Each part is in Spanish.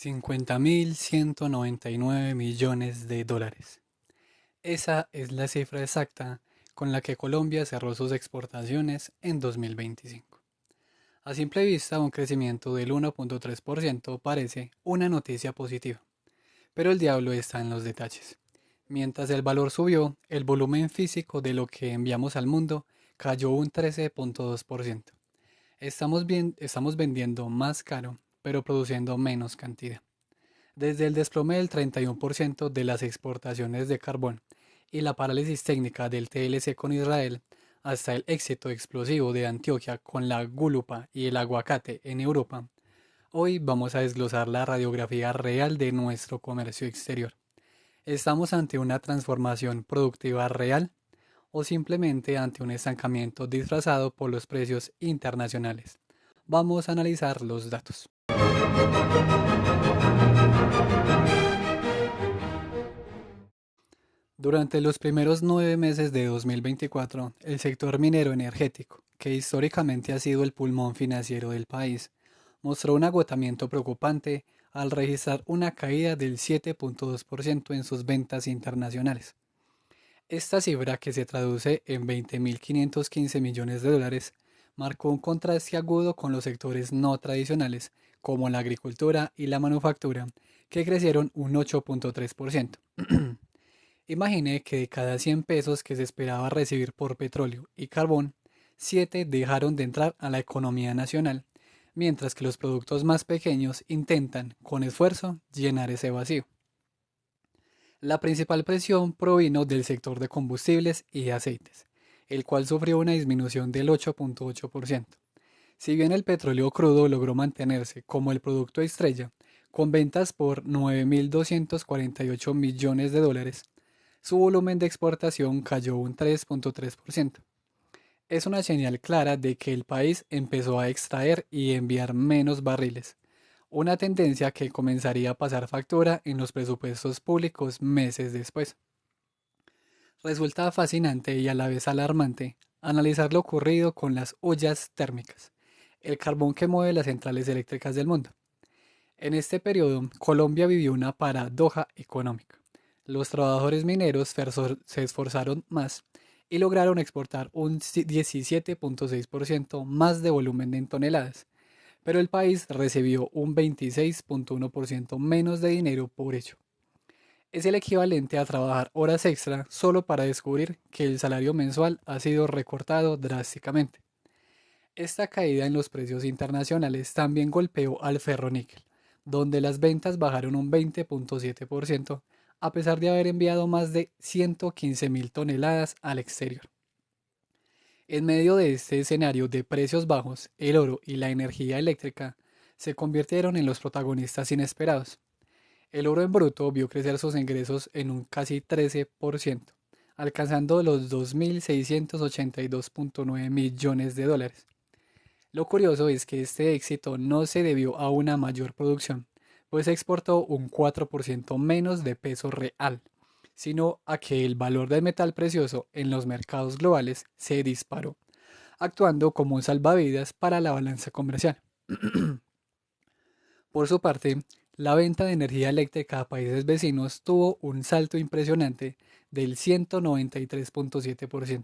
50.199 millones de dólares. Esa es la cifra exacta con la que Colombia cerró sus exportaciones en 2025. A simple vista, un crecimiento del 1.3% parece una noticia positiva, pero el diablo está en los detalles. Mientras el valor subió, el volumen físico de lo que enviamos al mundo cayó un 13.2%. Estamos vendiendo más caro, pero produciendo menos cantidad. Desde el desplome del 31% de las exportaciones de carbón y la parálisis técnica del TLC con Israel, hasta el éxito explosivo de Antioquia con la gulupa y el aguacate en Europa, hoy vamos a desglosar la radiografía real de nuestro comercio exterior. ¿Estamos ante una transformación productiva real o simplemente ante un estancamiento disfrazado por los precios internacionales? Vamos a analizar los datos. Durante los primeros 9 meses de 2024, el sector minero energético, que históricamente ha sido el pulmón financiero del país, mostró un agotamiento preocupante al registrar una caída del 7.2% en sus ventas internacionales. Esta cifra, que se traduce en 20.515 millones de dólares, marcó un contraste agudo con los sectores no tradicionales, como la agricultura y la manufactura, que crecieron un 8.3%. Imagine que de cada 100 pesos que se esperaba recibir por petróleo y carbón, 7 dejaron de entrar a la economía nacional, mientras que los productos más pequeños intentan, con esfuerzo, llenar ese vacío. La principal presión provino del sector de combustibles y aceites, el cual sufrió una disminución del 8.8%. Si bien el petróleo crudo logró mantenerse como el producto estrella, con ventas por 9.248 millones de dólares, su volumen de exportación cayó un 3.3%. Es una señal clara de que el país empezó a extraer y enviar menos barriles, una tendencia que comenzaría a pasar factura en los presupuestos públicos meses después. Resulta fascinante y a la vez alarmante analizar lo ocurrido con las ollas térmicas, el carbón que mueve las centrales eléctricas del mundo. En este periodo, Colombia vivió una paradoja económica. Los trabajadores mineros se esforzaron más y lograron exportar un 17.6% más de volumen en toneladas, pero el país recibió un 26.1% menos de dinero por ello. Es el equivalente a trabajar horas extra solo para descubrir que el salario mensual ha sido recortado drásticamente. Esta caída en los precios internacionales también golpeó al ferroníquel, donde las ventas bajaron un 20.7% a pesar de haber enviado más de 115.000 toneladas al exterior. En medio de este escenario de precios bajos, el oro y la energía eléctrica se convirtieron en los protagonistas inesperados. El oro en bruto vio crecer sus ingresos en un casi 13%, alcanzando los 2.682.9 millones de dólares. Lo curioso es que este éxito no se debió a una mayor producción, pues exportó un 4% menos de peso real, sino a que el valor del metal precioso en los mercados globales se disparó, actuando como un salvavidas para la balanza comercial. Por su parte, la venta de energía eléctrica a países vecinos tuvo un salto impresionante del 193.7%,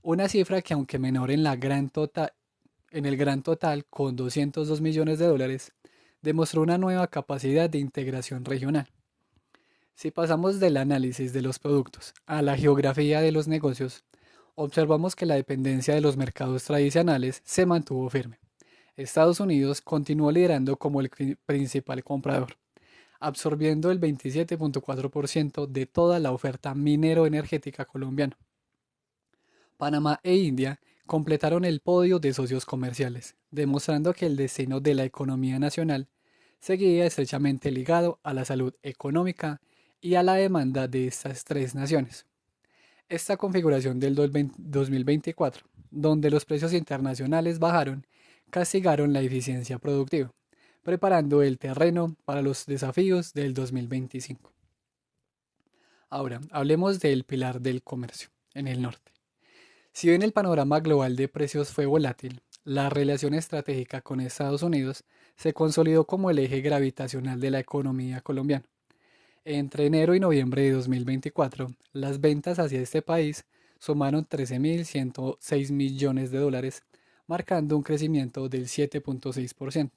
una cifra que, aunque menor en el gran total con 202 millones de dólares, demostró una nueva capacidad de integración regional. Si pasamos del análisis de los productos a la geografía de los negocios, observamos que la dependencia de los mercados tradicionales se mantuvo firme. Estados Unidos continuó liderando como el principal comprador, absorbiendo el 27.4% de toda la oferta minero-energética colombiana. Panamá e India completaron el podio de socios comerciales, demostrando que el destino de la economía nacional seguía estrechamente ligado a la salud económica y a la demanda de estas tres naciones. Esta configuración del 2024, donde los precios internacionales bajaron, castigaron la eficiencia productiva, preparando el terreno para los desafíos del 2025. Ahora, hablemos del pilar del comercio en el norte. Si bien el panorama global de precios fue volátil, la relación estratégica con Estados Unidos se consolidó como el eje gravitacional de la economía colombiana. Entre enero y noviembre de 2024, las ventas hacia este país sumaron 13.106 millones de dólares, marcando un crecimiento del 7.6%.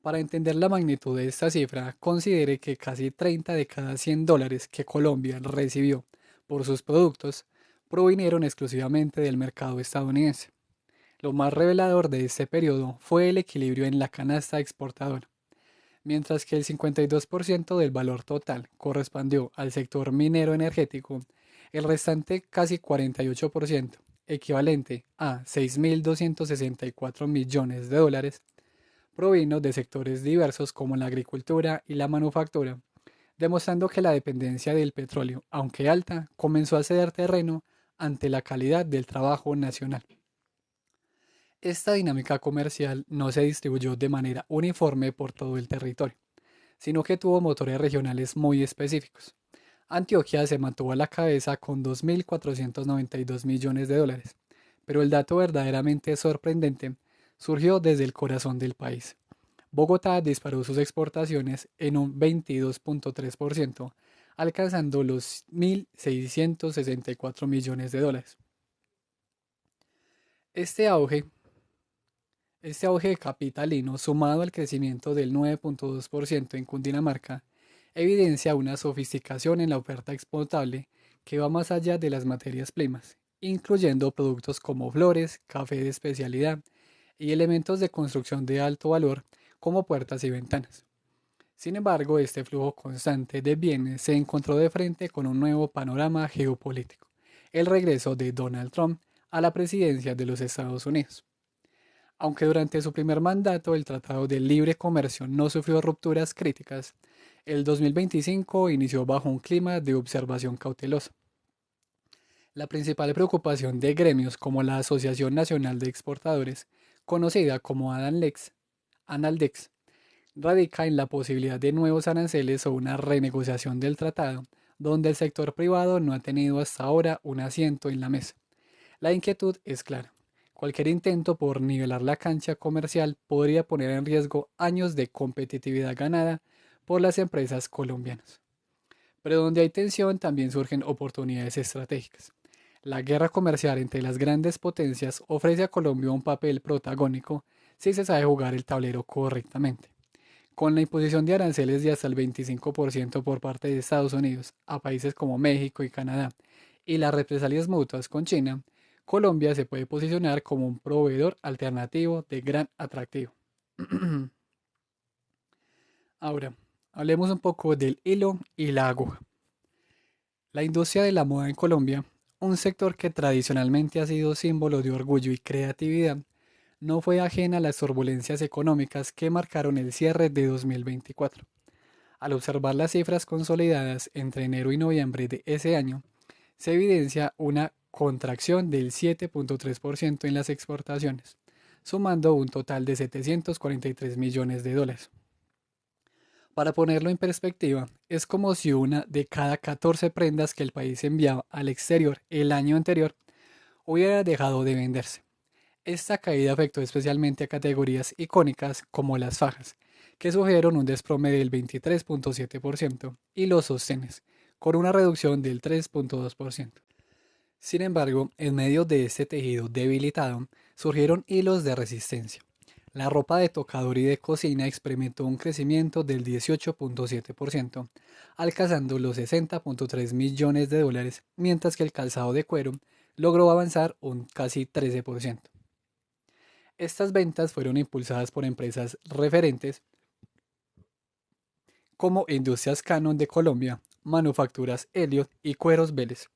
Para entender la magnitud de esta cifra, considere que casi 30 de cada 100 dólares que Colombia recibió por sus productos provinieron exclusivamente del mercado estadounidense. Lo más revelador de este periodo fue el equilibrio en la canasta exportadora. Mientras que el 52% del valor total correspondió al sector minero energético, el restante casi 48%, equivalente a 6.264 millones de dólares, provino de sectores diversos como la agricultura y la manufactura, demostrando que la dependencia del petróleo, aunque alta, comenzó a ceder terreno ante la calidad del trabajo nacional. Esta dinámica comercial no se distribuyó de manera uniforme por todo el territorio, sino que tuvo motores regionales muy específicos. Antioquia se mantuvo a la cabeza con 2.492 millones de dólares, pero el dato verdaderamente sorprendente surgió desde el corazón del país. Bogotá disparó sus exportaciones en un 22.3%, alcanzando los 1.664 millones de dólares. Este auge Este auge capitalino, sumado al crecimiento del 9.2% en Cundinamarca, evidencia una sofisticación en la oferta exportable que va más allá de las materias primas, incluyendo productos como flores, café de especialidad y elementos de construcción de alto valor como puertas y ventanas. Sin embargo, este flujo constante de bienes se encontró de frente con un nuevo panorama geopolítico, el regreso de Donald Trump a la presidencia de los Estados Unidos. Aunque durante su primer mandato el Tratado de Libre Comercio no sufrió rupturas críticas, el 2025 inició bajo un clima de observación cautelosa. La principal preocupación de gremios como la Asociación Nacional de Exportadores, conocida como Analdex, radica en la posibilidad de nuevos aranceles o una renegociación del tratado, donde el sector privado no ha tenido hasta ahora un asiento en la mesa. La inquietud es clara. Cualquier intento por nivelar la cancha comercial podría poner en riesgo años de competitividad ganada por las empresas colombianas. Pero donde hay tensión también surgen oportunidades estratégicas. La guerra comercial entre las grandes potencias ofrece a Colombia un papel protagónico si se sabe jugar el tablero correctamente. Con la imposición de aranceles de hasta el 25% por parte de Estados Unidos a países como México y Canadá y las represalias mutuas con China, Colombia se puede posicionar como un proveedor alternativo de gran atractivo. Ahora, hablemos un poco del hilo y la aguja. La industria de la moda en Colombia, un sector que tradicionalmente ha sido símbolo de orgullo y creatividad, no fue ajena a las turbulencias económicas que marcaron el cierre de 2024. Al observar las cifras consolidadas entre enero y noviembre de ese año, se evidencia una contracción del 7.3% en las exportaciones, sumando un total de 743 millones de dólares. Para ponerlo en perspectiva, es como si una de cada 14 prendas que el país enviaba al exterior el año anterior hubiera dejado de venderse. Esta caída afectó especialmente a categorías icónicas como las fajas, que sufrieron un desplome del 23.7%, y los sostenes, con una reducción del 3.2%. Sin embargo, en medio de este tejido debilitado, surgieron hilos de resistencia. La ropa de tocador y de cocina experimentó un crecimiento del 18.7%, alcanzando los 60.3 millones de dólares, mientras que el calzado de cuero logró avanzar un casi 13%. Estas ventas fueron impulsadas por empresas referentes como Industrias Canon de Colombia, Manufacturas Elliot y Cueros Vélez,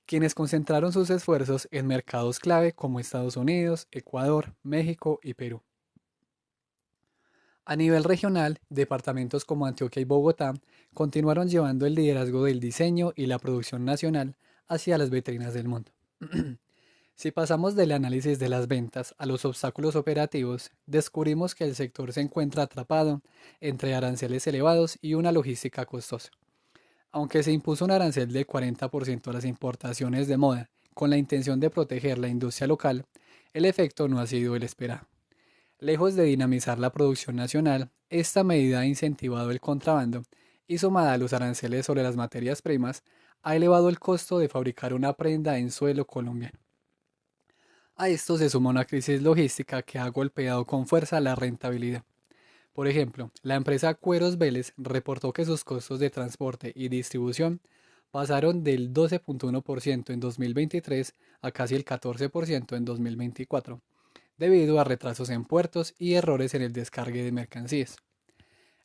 quienes concentraron sus esfuerzos en mercados clave como Estados Unidos, Ecuador, México y Perú. A nivel regional, departamentos como Antioquia y Bogotá continuaron llevando el liderazgo del diseño y la producción nacional hacia las vitrinas del mundo. Si pasamos del análisis de las ventas a los obstáculos operativos, descubrimos que el sector se encuentra atrapado entre aranceles elevados y una logística costosa. Aunque se impuso un arancel del 40% a las importaciones de moda con la intención de proteger la industria local, el efecto no ha sido el esperado. Lejos de dinamizar la producción nacional, esta medida ha incentivado el contrabando y sumada a los aranceles sobre las materias primas, ha elevado el costo de fabricar una prenda en suelo colombiano. A esto se suma una crisis logística que ha golpeado con fuerza la rentabilidad. Por ejemplo, la empresa Cueros Vélez reportó que sus costos de transporte y distribución pasaron del 12.1% en 2023 a casi el 14% en 2024, debido a retrasos en puertos y errores en el descargue de mercancías.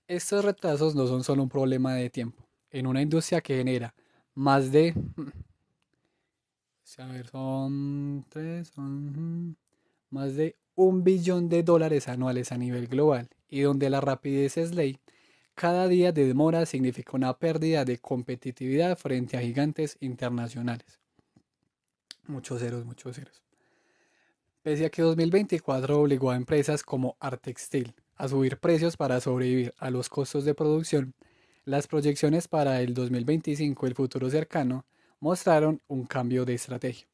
Estos retrasos no son solo un problema de tiempo. En una industria que genera más de, a ver, son más de $1 billón anuales a nivel global y donde la rapidez es ley, cada día de demora significa una pérdida de competitividad frente a gigantes internacionales. Muchos ceros, muchos ceros. Pese a que 2024 obligó a empresas como Artextil a subir precios para sobrevivir a los costos de producción, las proyecciones para el 2025 y el futuro cercano mostraron un cambio de estrategia.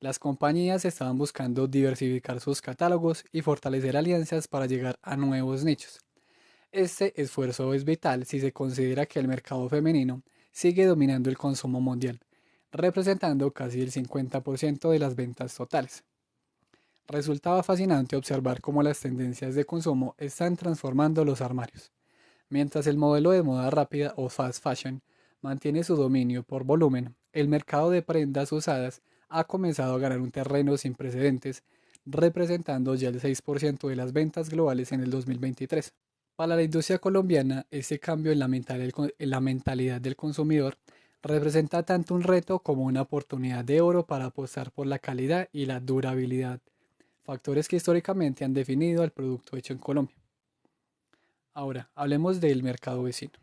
Las compañías estaban buscando diversificar sus catálogos y fortalecer alianzas para llegar a nuevos nichos. Este esfuerzo es vital si se considera que el mercado femenino sigue dominando el consumo mundial, representando casi el 50% de las ventas totales. Resultaba fascinante observar cómo las tendencias de consumo están transformando los armarios. Mientras el modelo de moda rápida o fast fashion mantiene su dominio por volumen, el mercado de prendas usadas ha comenzado a ganar un terreno sin precedentes, representando ya el 6% de las ventas globales en el 2023. Para la industria colombiana, este cambio en la mentalidad del consumidor representa tanto un reto como una oportunidad de oro para apostar por la calidad y la durabilidad, factores que históricamente han definido al producto hecho en Colombia. Ahora, hablemos del mercado vecino.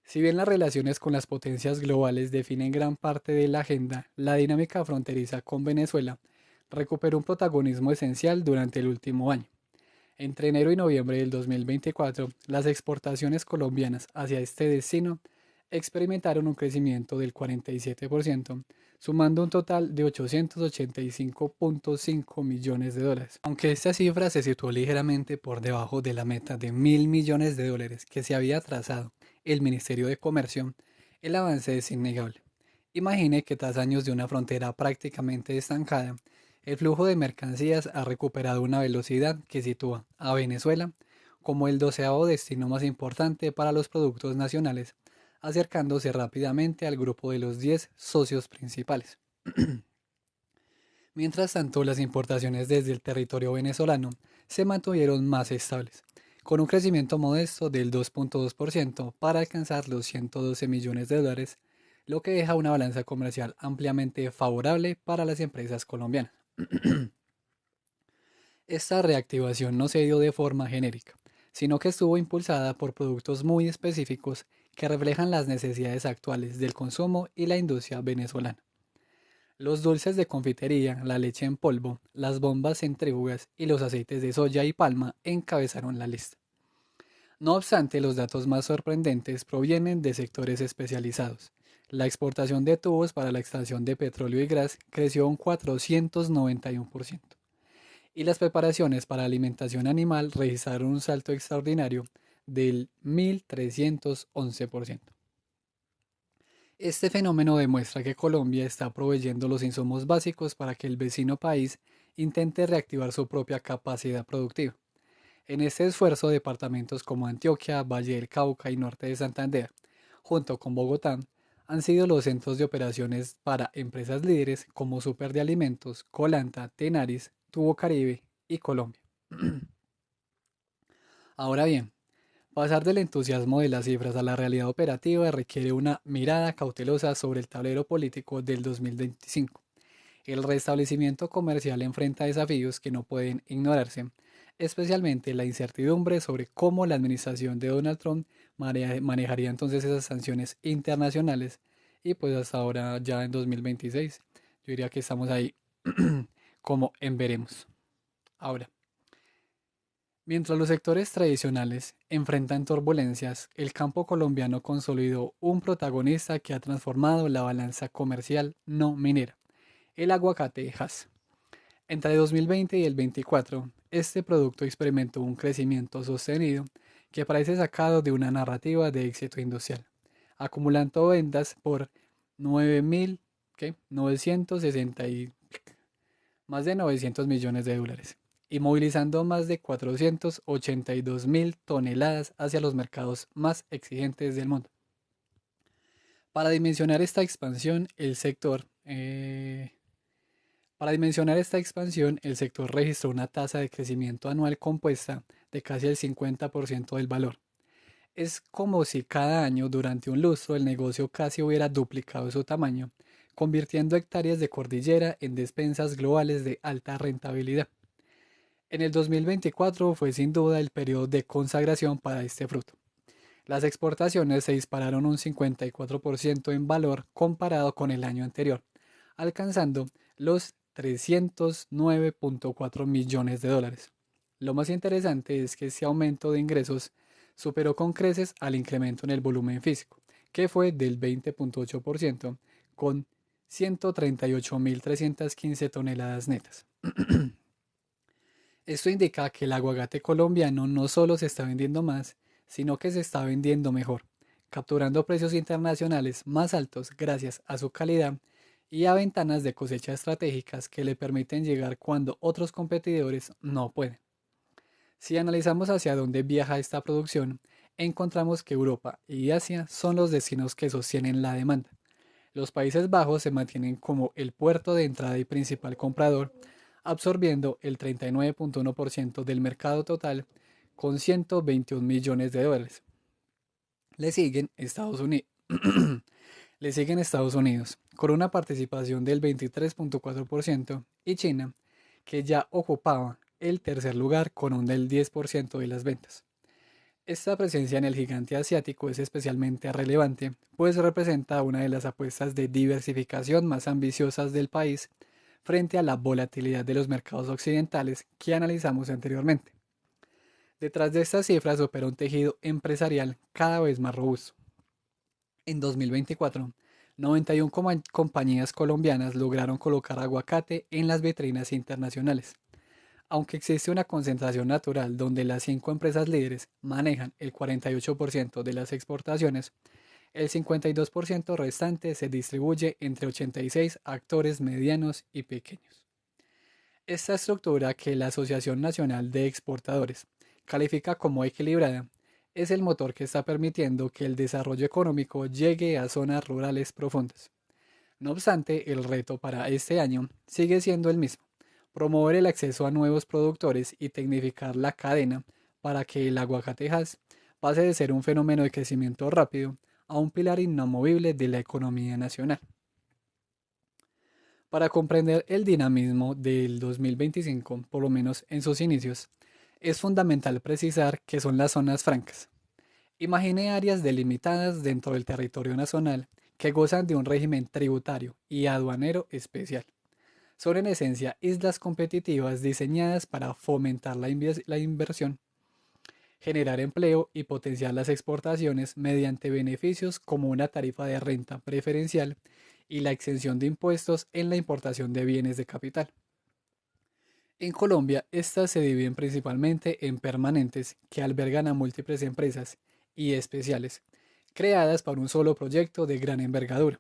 Si bien las relaciones con las potencias globales definen gran parte de la agenda, la dinámica fronteriza con Venezuela recuperó un protagonismo esencial durante el último año. Entre enero y noviembre del 2024, las exportaciones colombianas hacia este destino experimentaron un crecimiento del 47%, sumando un total de $885.5 millones. Aunque esta cifra se situó ligeramente por debajo de la meta de $1.000 millones que se había trazado el Ministerio de Comercio, el avance es innegable. Imagine que tras años de una frontera prácticamente estancada, el flujo de mercancías ha recuperado una velocidad que sitúa a Venezuela como el 12º destino más importante para los productos nacionales, acercándose rápidamente al grupo de los 10 socios principales. Mientras tanto, las importaciones desde el territorio venezolano se mantuvieron más estables, con un crecimiento modesto del 2.2% para alcanzar los $112 millones, lo que deja una balanza comercial ampliamente favorable para las empresas colombianas. Esta reactivación no se dio de forma genérica, sino que estuvo impulsada por productos muy específicos que reflejan las necesidades actuales del consumo y la industria venezolana. Los dulces de confitería, la leche en polvo, las bombas centrífugas y los aceites de soya y palma encabezaron la lista. No obstante, los datos más sorprendentes provienen de sectores especializados. La exportación de tubos para la extracción de petróleo y gas creció un 491%, y las preparaciones para alimentación animal registraron un salto extraordinario del 1.311%. Este fenómeno demuestra que Colombia está proveyendo los insumos básicos para que el vecino país intente reactivar su propia capacidad productiva. En este esfuerzo, departamentos como Antioquia, Valle del Cauca y Norte de Santander, junto con Bogotá, han sido los centros de operaciones para empresas líderes como Super de Alimentos, Colanta, Tenaris, Tubo Caribe y Colombia. Ahora bien, pasar del entusiasmo de las cifras a la realidad operativa requiere una mirada cautelosa sobre el tablero político del 2025. El restablecimiento comercial enfrenta desafíos que no pueden ignorarse, especialmente la incertidumbre sobre cómo la administración de Donald Trump manejaría entonces esas sanciones internacionales y pues hasta ahora ya en 2026 yo diría que estamos ahí como en veremos. Ahora, mientras los sectores tradicionales enfrentan turbulencias, el campo colombiano consolidó un protagonista que ha transformado la balanza comercial no minera, el aguacate Hass. Entre 2020 y el 24, este producto experimentó un crecimiento sostenido que parece sacado de una narrativa de éxito industrial, acumulando ventas por 9.000, ¿qué? 960 y más de 900 millones de dólares y movilizando más de 482.000 toneladas hacia los mercados más exigentes del mundo. Para dimensionar esta expansión, el sector registró una tasa de crecimiento anual compuesta de casi el 50% del valor. Es como si cada año durante un lustro el negocio casi hubiera duplicado su tamaño, convirtiendo hectáreas de cordillera en despensas globales de alta rentabilidad. En el 2024 fue sin duda el periodo de consagración para este fruto. Las exportaciones se dispararon un 54% en valor comparado con el año anterior, alcanzando los 309.4 millones de dólares. Lo más interesante es que este aumento de ingresos superó con creces al incremento en el volumen físico, que fue del 20.8% con 138.315 toneladas netas. Esto indica que el aguacate colombiano no solo se está vendiendo más, sino que se está vendiendo mejor, capturando precios internacionales más altos gracias a su calidad y a ventanas de cosecha estratégicas que le permiten llegar cuando otros competidores no pueden. Si analizamos hacia dónde viaja esta producción, encontramos que Europa y Asia son los destinos que sostienen la demanda. Los Países Bajos se mantienen como el puerto de entrada y principal comprador, absorbiendo el 39.1% del mercado total con 121 millones de dólares. Le siguen Estados Unidos. Le siguen Estados Unidos, con una participación del 23.4%, y China, que ya ocupaba el tercer lugar con un del 10% de las ventas. Esta presencia en el gigante asiático es especialmente relevante, pues representa una de las apuestas de diversificación más ambiciosas del país frente a la volatilidad de los mercados occidentales que analizamos anteriormente. Detrás de estas cifras opera un tejido empresarial cada vez más robusto. En 2024, 91 compañías colombianas lograron colocar aguacate en las vitrinas internacionales. Aunque existe una concentración natural donde las 5 empresas líderes manejan el 48% de las exportaciones, el 52% restante se distribuye entre 86 actores medianos y pequeños. Esta estructura, que la Asociación Nacional de Exportadores califica como equilibrada, es el motor que está permitiendo que el desarrollo económico llegue a zonas rurales profundas. No obstante, el reto para este año sigue siendo el mismo: promover el acceso a nuevos productores y tecnificar la cadena para que el aguacatejas pase de ser un fenómeno de crecimiento rápido a un pilar inamovible de la economía nacional. Para comprender el dinamismo del 2025, por lo menos en sus inicios, es fundamental precisar qué son las zonas francas. Imagine áreas delimitadas dentro del territorio nacional que gozan de un régimen tributario y aduanero especial. Son en esencia islas competitivas diseñadas para fomentar la inversión, generar empleo y potenciar las exportaciones mediante beneficios como una tarifa de renta preferencial y la exención de impuestos en la importación de bienes de capital. En Colombia, estas se dividen principalmente en permanentes, que albergan a múltiples empresas, y especiales, creadas para un solo proyecto de gran envergadura.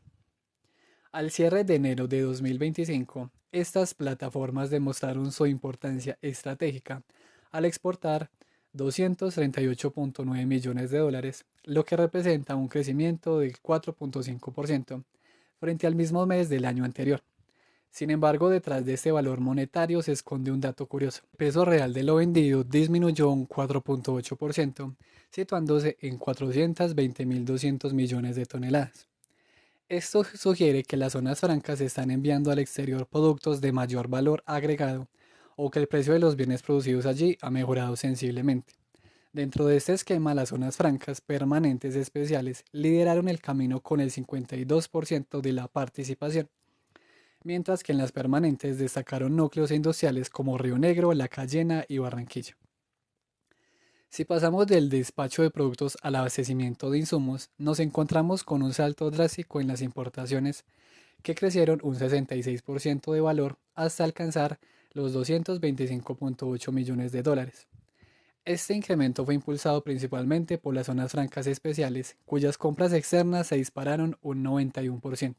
Al cierre de enero de 2025, estas plataformas demostraron su importancia estratégica al exportar 238.9 millones de dólares, lo que representa un crecimiento del 4.5% frente al mismo mes del año anterior. Sin embargo, detrás de este valor monetario se esconde un dato curioso. El peso real de lo vendido disminuyó un 4.8%, situándose en 420.200 millones de toneladas. Esto sugiere que las zonas francas están enviando al exterior productos de mayor valor agregado, o que el precio de los bienes producidos allí ha mejorado sensiblemente. Dentro de este esquema, las zonas francas permanentes especiales lideraron el camino con el 52% de la participación, mientras que en las permanentes destacaron núcleos industriales como Río Negro, La Cayena y Barranquilla. Si pasamos del despacho de productos al abastecimiento de insumos, nos encontramos con un salto drástico en las importaciones, que crecieron un 66% de valor hasta alcanzar los 225,8 millones de dólares. Este incremento fue impulsado principalmente por las zonas francas especiales, cuyas compras externas se dispararon un 91%.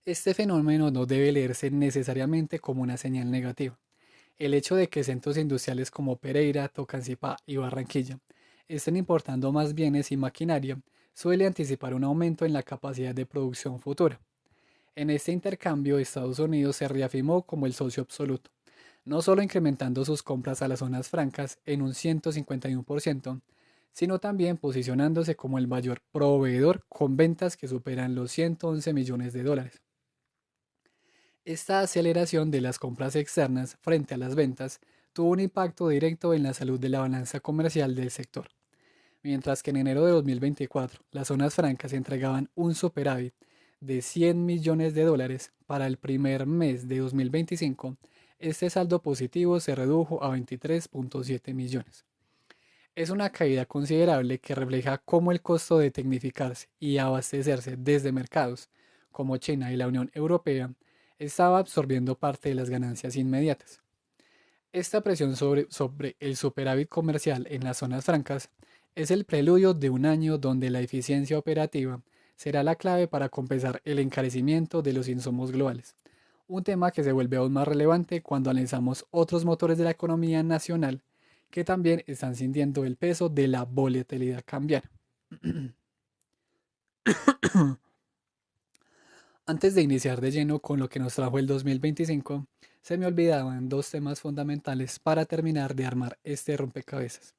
Este fenómeno no debe leerse necesariamente como una señal negativa. El hecho de que centros industriales como Pereira, Tocancipá y Barranquilla estén importando más bienes y maquinaria suele anticipar un aumento en la capacidad de producción futura. En este intercambio, Estados Unidos se reafirmó como el socio absoluto, no solo incrementando sus compras a las zonas francas en un 151%, sino también posicionándose como el mayor proveedor con ventas que superan los 111 millones de dólares. Esta aceleración de las compras externas frente a las ventas tuvo un impacto directo en la salud de la balanza comercial del sector. Mientras que en enero de 2024 las zonas francas entregaban un superávit de 100 millones de dólares, para el primer mes de 2025, este saldo positivo se redujo a 23,7 millones. Es una caída considerable que refleja cómo el costo de tecnificarse y abastecerse desde mercados como China y la Unión Europea estaba absorbiendo parte de las ganancias inmediatas. Esta presión sobre el superávit comercial en las zonas francas es el preludio de un año donde la eficiencia operativa será la clave para compensar el encarecimiento de los insumos globales, un tema que se vuelve aún más relevante cuando analizamos otros motores de la economía nacional que también están sintiendo el peso de la volatilidad cambiaria. Antes de iniciar de lleno con lo que nos trajo el 2025, se me olvidaban dos temas fundamentales para terminar de armar este rompecabezas.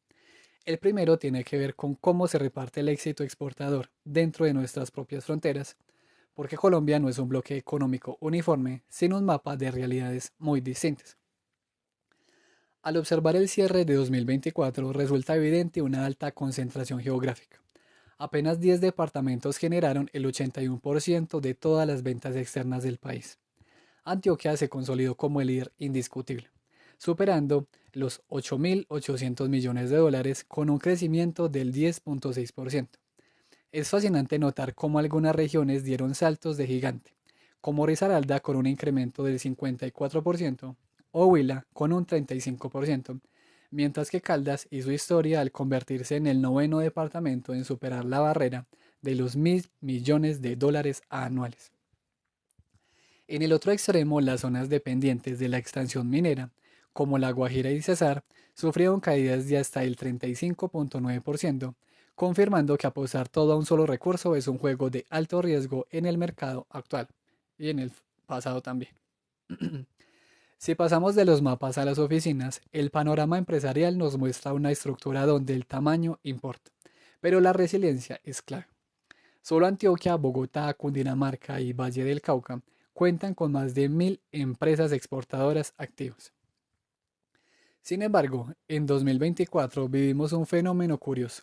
El primero tiene que ver con cómo se reparte el éxito exportador dentro de nuestras propias fronteras, porque Colombia no es un bloque económico uniforme, sino un mapa de realidades muy distintas. Al observar el cierre de 2024 resulta evidente una alta concentración geográfica. Apenas 10 departamentos generaron el 81% de todas las ventas externas del país. Antioquia se consolidó como el líder indiscutible, superando los 8.800 millones de dólares con un crecimiento del 10,6%. Es fascinante notar cómo algunas regiones dieron saltos de gigante, como Risaralda con un incremento del 54% o Huila con un 35%, mientras que Caldas hizo historia al convertirse en el noveno departamento en superar la barrera de los 1.000 millones de dólares anuales. En el otro extremo, las zonas dependientes de la extracción minera, como La Guajira y Cesar, sufrieron caídas de hasta el 35,9%, confirmando que apostar todo a un solo recurso es un juego de alto riesgo en el mercado actual y en el pasado también. Si pasamos de los mapas a las oficinas, el panorama empresarial nos muestra una estructura donde el tamaño importa, pero la resiliencia es clave. Solo Antioquia, Bogotá, Cundinamarca y Valle del Cauca cuentan con más de 1.000 empresas exportadoras activas. Sin embargo, en 2024 vivimos un fenómeno curioso.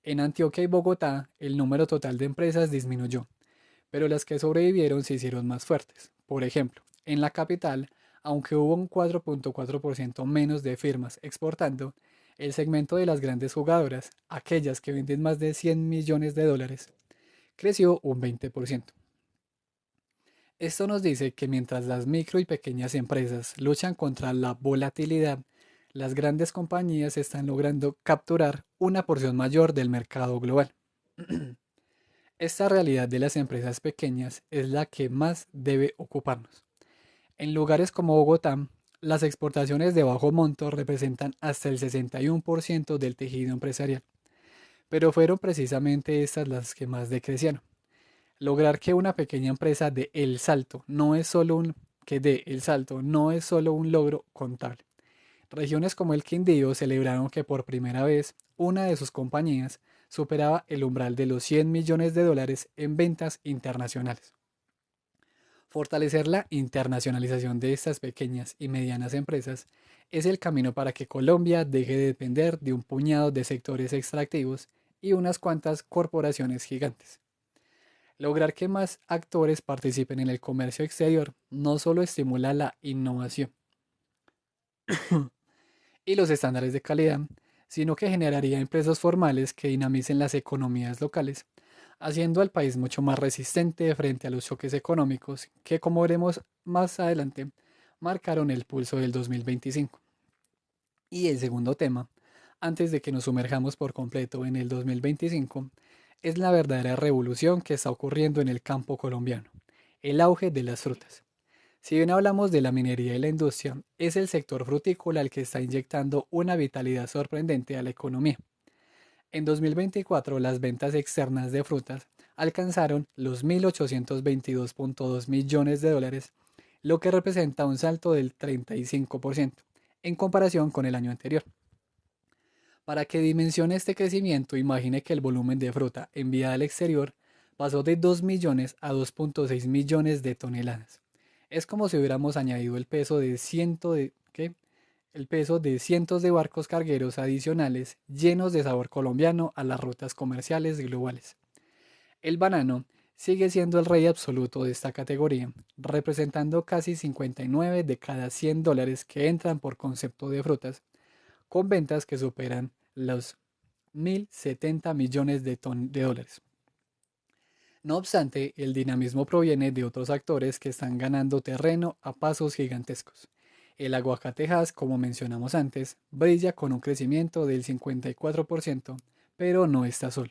En Antioquia y Bogotá, el número total de empresas disminuyó, pero las que sobrevivieron se hicieron más fuertes. Por ejemplo, en la capital, aunque hubo un 4,4% menos de firmas exportando, el segmento de las grandes jugadoras, aquellas que venden más de 100 millones de dólares, creció un 20%. Esto nos dice que mientras las micro y pequeñas empresas luchan contra la volatilidad, las grandes compañías están logrando capturar una porción mayor del mercado global. Esta realidad de las empresas pequeñas es la que más debe ocuparnos. En lugares como Bogotá, las exportaciones de bajo monto representan hasta el 61% del tejido empresarial, pero fueron precisamente estas las que más decrecieron. Lograr que una pequeña empresa dé el salto no es solo un logro contable. Regiones como el Quindío celebraron que por primera vez una de sus compañías superaba el umbral de los 100 millones de dólares en ventas internacionales. Fortalecer la internacionalización de estas pequeñas y medianas empresas es el camino para que Colombia deje de depender de un puñado de sectores extractivos y unas cuantas corporaciones gigantes. Lograr que más actores participen en el comercio exterior no solo estimula la innovación y los estándares de calidad, sino que generaría empresas formales que dinamicen las economías locales, haciendo al país mucho más resistente frente a los choques económicos que, como veremos más adelante, marcaron el pulso del 2025. Y el segundo tema, antes de que nos sumerjamos por completo en el 2025, es la verdadera revolución que está ocurriendo en el campo colombiano, el auge de las frutas. Si bien hablamos de la minería y la industria, es el sector frutícola el que está inyectando una vitalidad sorprendente a la economía. En 2024, las ventas externas de frutas alcanzaron los 1.822.2 millones de dólares, lo que representa un salto del 35% en comparación con el año anterior. Para que dimensione este crecimiento, imagine que el volumen de fruta enviada al exterior pasó de 2 millones a 2.6 millones de toneladas. Es como si hubiéramos añadido el peso de el peso de cientos de barcos cargueros adicionales llenos de sabor colombiano a las rutas comerciales globales. El banano sigue siendo el rey absoluto de esta categoría, representando casi 59 de cada 100 dólares que entran por concepto de frutas, con ventas que superan los 1.070 millones de dólares. No obstante, el dinamismo proviene de otros actores que están ganando terreno a pasos gigantescos. El aguacate Hass, como mencionamos antes, brilla con un crecimiento del 54%, pero no está solo.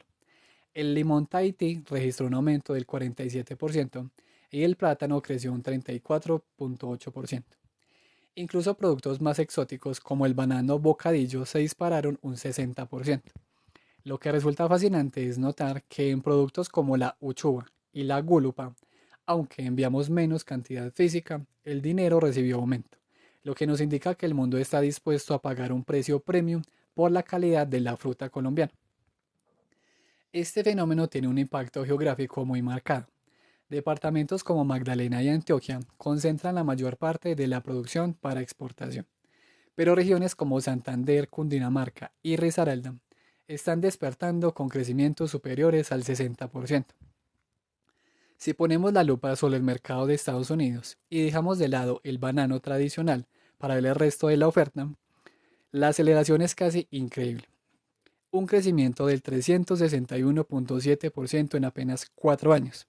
El limón Tahití registró un aumento del 47% y el plátano creció un 34.8%. Incluso productos más exóticos como el banano bocadillo se dispararon un 60%. Lo que resulta fascinante es notar que en productos como la uchuva y la gulupa, aunque enviamos menos cantidad física, el dinero recibió aumento, lo que nos indica que el mundo está dispuesto a pagar un precio premium por la calidad de la fruta colombiana. Este fenómeno tiene un impacto geográfico muy marcado. Departamentos como Magdalena y Antioquia concentran la mayor parte de la producción para exportación, pero regiones como Santander, Cundinamarca y Risaralda están despertando con crecimientos superiores al 60%. Si ponemos la lupa sobre el mercado de Estados Unidos y dejamos de lado el banano tradicional para ver el resto de la oferta, la aceleración es casi increíble. Un crecimiento del 361.7% en apenas 4 años.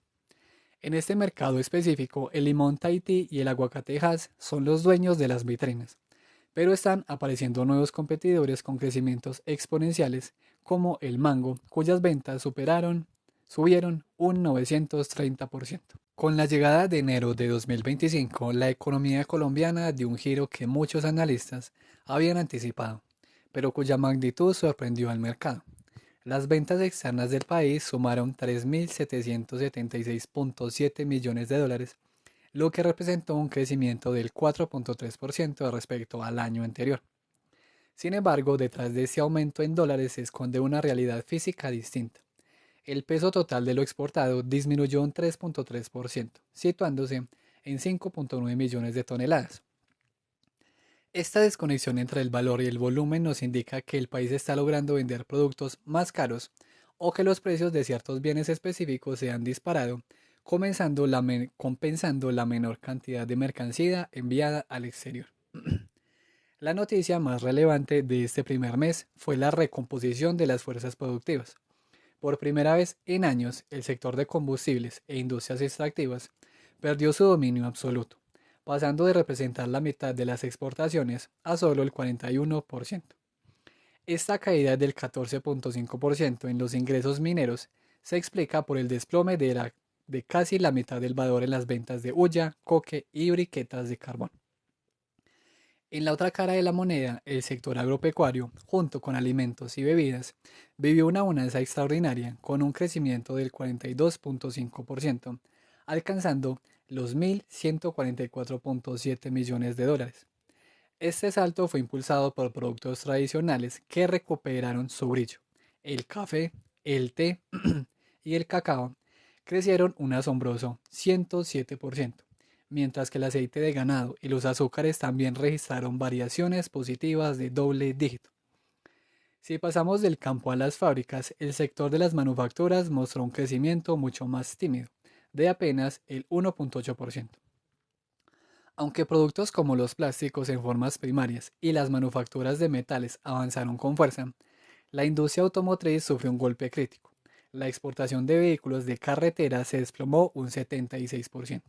En este mercado específico, el limón Tahití y el aguacate Hass son los dueños de las vitrinas, pero están apareciendo nuevos competidores con crecimientos exponenciales como el mango, cuyas ventas subieron un 930%. Con la llegada de enero de 2025, la economía colombiana dio un giro que muchos analistas habían anticipado, pero cuya magnitud sorprendió al mercado. Las ventas externas del país sumaron 3.776.7 millones de dólares, lo que representó un crecimiento del 4.3% respecto al año anterior. Sin embargo, detrás de ese aumento en dólares se esconde una realidad física distinta. El peso total de lo exportado disminuyó un 3.3%, situándose en 5.9 millones de toneladas. Esta desconexión entre el valor y el volumen nos indica que el país está logrando vender productos más caros o que los precios de ciertos bienes específicos se han disparado, compensando la menor cantidad de mercancía enviada al exterior. La noticia más relevante de este primer mes fue la recomposición de las fuerzas productivas. Por primera vez en años, el sector de combustibles e industrias extractivas perdió su dominio absoluto, pasando de representar la mitad de las exportaciones a solo el 41%. Esta caída del 14.5% en los ingresos mineros se explica por el desplome de casi la mitad del valor en las ventas de hulla, coque y briquetas de carbón. En la otra cara de la moneda, el sector agropecuario, junto con alimentos y bebidas, vivió una bonanza extraordinaria con un crecimiento del 42.5%, alcanzando los 1.144.7 millones de dólares. Este salto fue impulsado por productos tradicionales que recuperaron su brillo. El café, el té y el cacao crecieron un asombroso 107%, mientras que el aceite de ganado y los azúcares también registraron variaciones positivas de doble dígito. Si pasamos del campo a las fábricas, el sector de las manufacturas mostró un crecimiento mucho más tímido, de apenas el 1.8%. Aunque productos como los plásticos en formas primarias y las manufacturas de metales avanzaron con fuerza, la industria automotriz sufrió un golpe crítico. La exportación de vehículos de carretera se desplomó un 76%.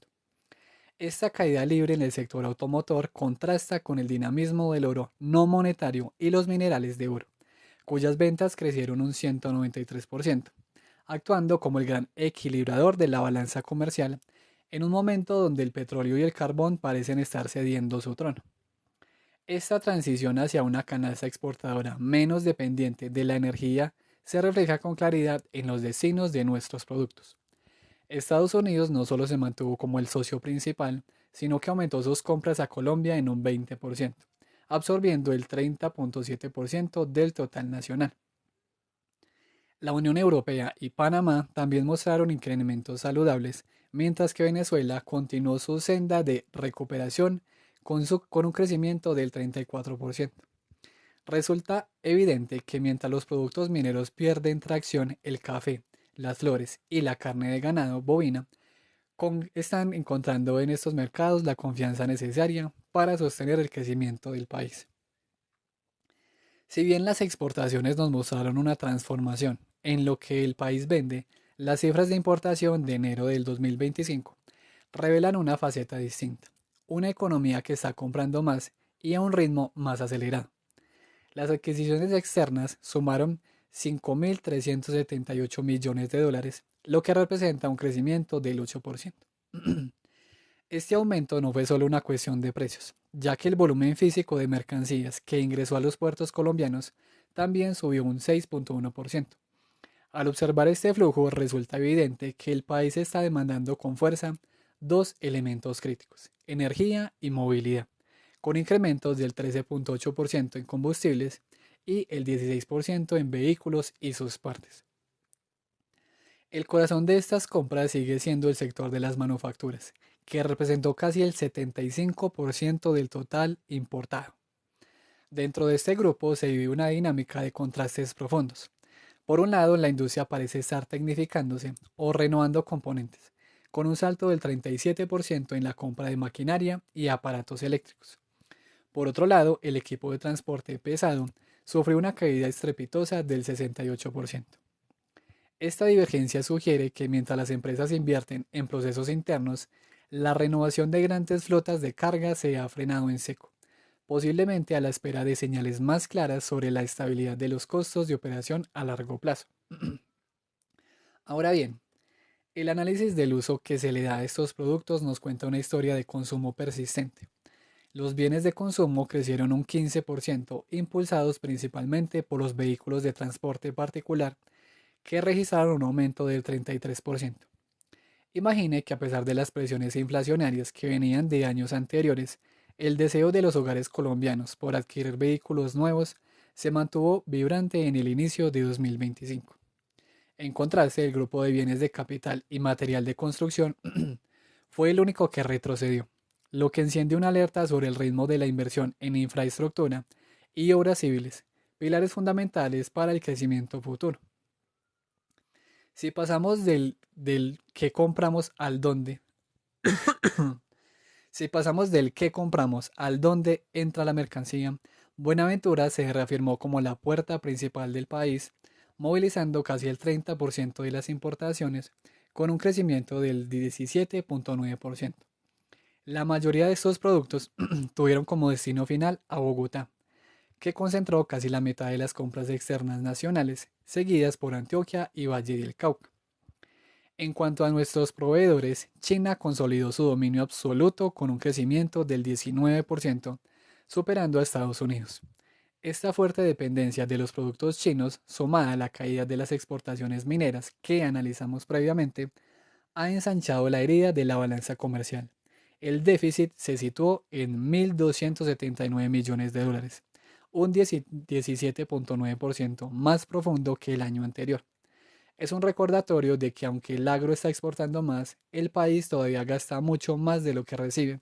Esta caída libre en el sector automotor contrasta con el dinamismo del oro no monetario y los minerales de oro, cuyas ventas crecieron un 193%, actuando como el gran equilibrador de la balanza comercial en un momento donde el petróleo y el carbón parecen estar cediendo su trono. Esta transición hacia una canasta exportadora menos dependiente de la energía se refleja con claridad en los destinos de nuestros productos. Estados Unidos no solo se mantuvo como el socio principal, sino que aumentó sus compras a Colombia en un 20%, absorbiendo el 30.7% del total nacional. La Unión Europea y Panamá también mostraron incrementos saludables, mientras que Venezuela continuó su senda de recuperación con un crecimiento del 34%. Resulta evidente que mientras los productos mineros pierden tracción, el café, las flores y la carne de ganado bovina están encontrando en estos mercados la confianza necesaria para sostener el crecimiento del país. Si bien las exportaciones nos mostraron una transformación en lo que el país vende, las cifras de importación de enero del 2025 revelan una faceta distinta, una economía que está comprando más y a un ritmo más acelerado. Las adquisiciones externas sumaron 5.378 millones de dólares, lo que representa un crecimiento del 8%. Este aumento no fue solo una cuestión de precios, ya que el volumen físico de mercancías que ingresó a los puertos colombianos también subió un 6.1%. Al observar este flujo resulta evidente que el país está demandando con fuerza dos elementos críticos, energía y movilidad, con incrementos del 13.8% en combustibles y el 16% en vehículos y sus partes. El corazón de estas compras sigue siendo el sector de las manufacturas, que representó casi el 75% del total importado. Dentro de este grupo se vive una dinámica de contrastes profundos. Por un lado, la industria parece estar tecnificándose o renovando componentes, con un salto del 37% en la compra de maquinaria y aparatos eléctricos. Por otro lado, el equipo de transporte pesado sufrió una caída estrepitosa del 68%. Esta divergencia sugiere que mientras las empresas invierten en procesos internos, la renovación de grandes flotas de carga se ha frenado en seco, posiblemente a la espera de señales más claras sobre la estabilidad de los costos de operación a largo plazo. Ahora bien, el análisis del uso que se le da a estos productos nos cuenta una historia de consumo persistente. Los bienes de consumo crecieron un 15%, impulsados principalmente por los vehículos de transporte particular, que registraron un aumento del 33%. Imagine que a pesar de las presiones inflacionarias que venían de años anteriores, el deseo de los hogares colombianos por adquirir vehículos nuevos se mantuvo vibrante en el inicio de 2025. En contraste, el grupo de bienes de capital y material de construcción fue el único que retrocedió, lo que enciende una alerta sobre el ritmo de la inversión en infraestructura y obras civiles, pilares fundamentales para el crecimiento futuro. Si pasamos del qué compramos al dónde, si pasamos del qué compramos al dónde entra la mercancía, Buenaventura se reafirmó como la puerta principal del país, movilizando casi el 30% de las importaciones, con un crecimiento del 17.9%. La mayoría de estos productos tuvieron como destino final a Bogotá, que concentró casi la mitad de las compras externas nacionales, seguidas por Antioquia y Valle del Cauca. En cuanto a nuestros proveedores, China consolidó su dominio absoluto con un crecimiento del 19%, superando a Estados Unidos. Esta fuerte dependencia de los productos chinos, sumada a la caída de las exportaciones mineras que analizamos previamente, ha ensanchado la herida de la balanza comercial. El déficit se situó en 1.279 millones de dólares, un 17.9% más profundo que el año anterior. Es un recordatorio de que aunque el agro está exportando más, el país todavía gasta mucho más de lo que recibe,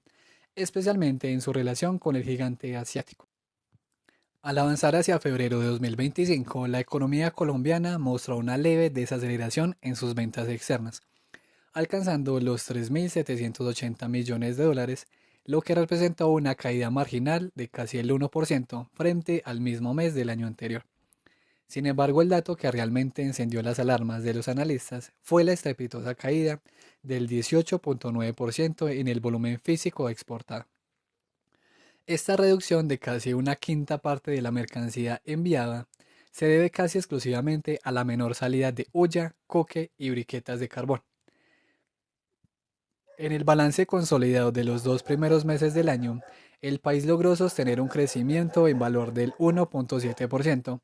especialmente en su relación con el gigante asiático. Al avanzar hacia febrero de 2025, la economía colombiana mostró una leve desaceleración en sus ventas externas, alcanzando los 3.780 millones de dólares, lo que representó una caída marginal de casi el 1% frente al mismo mes del año anterior. Sin embargo, el dato que realmente encendió las alarmas de los analistas fue la estrepitosa caída del 18.9% en el volumen físico exportado. Esta reducción de casi una quinta parte de la mercancía enviada se debe casi exclusivamente a la menor salida de hulla, coque y briquetas de carbón. En el balance consolidado de los 2 primeros meses del año, el país logró sostener un crecimiento en valor del 1.7%,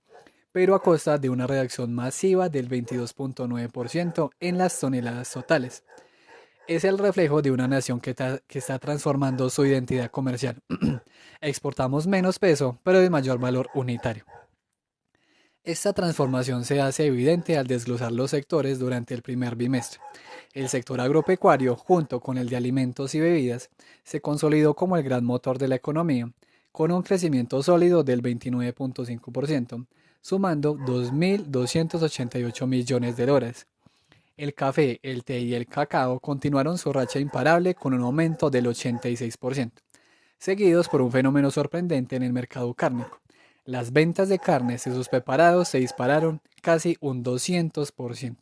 pero a costa de una reducción masiva del 22.9% en las toneladas totales. Es el reflejo de una nación que está transformando su identidad comercial. Exportamos menos peso, pero de mayor valor unitario. Esta transformación se hace evidente al desglosar los sectores durante el primer bimestre. El sector agropecuario, junto con el de alimentos y bebidas, se consolidó como el gran motor de la economía, con un crecimiento sólido del 29.5%, sumando 2.288 millones de dólares. El café, el té y el cacao continuaron su racha imparable con un aumento del 86%, seguidos por un fenómeno sorprendente en el mercado cárnico. Las ventas de carnes y sus preparados se dispararon casi un 200%.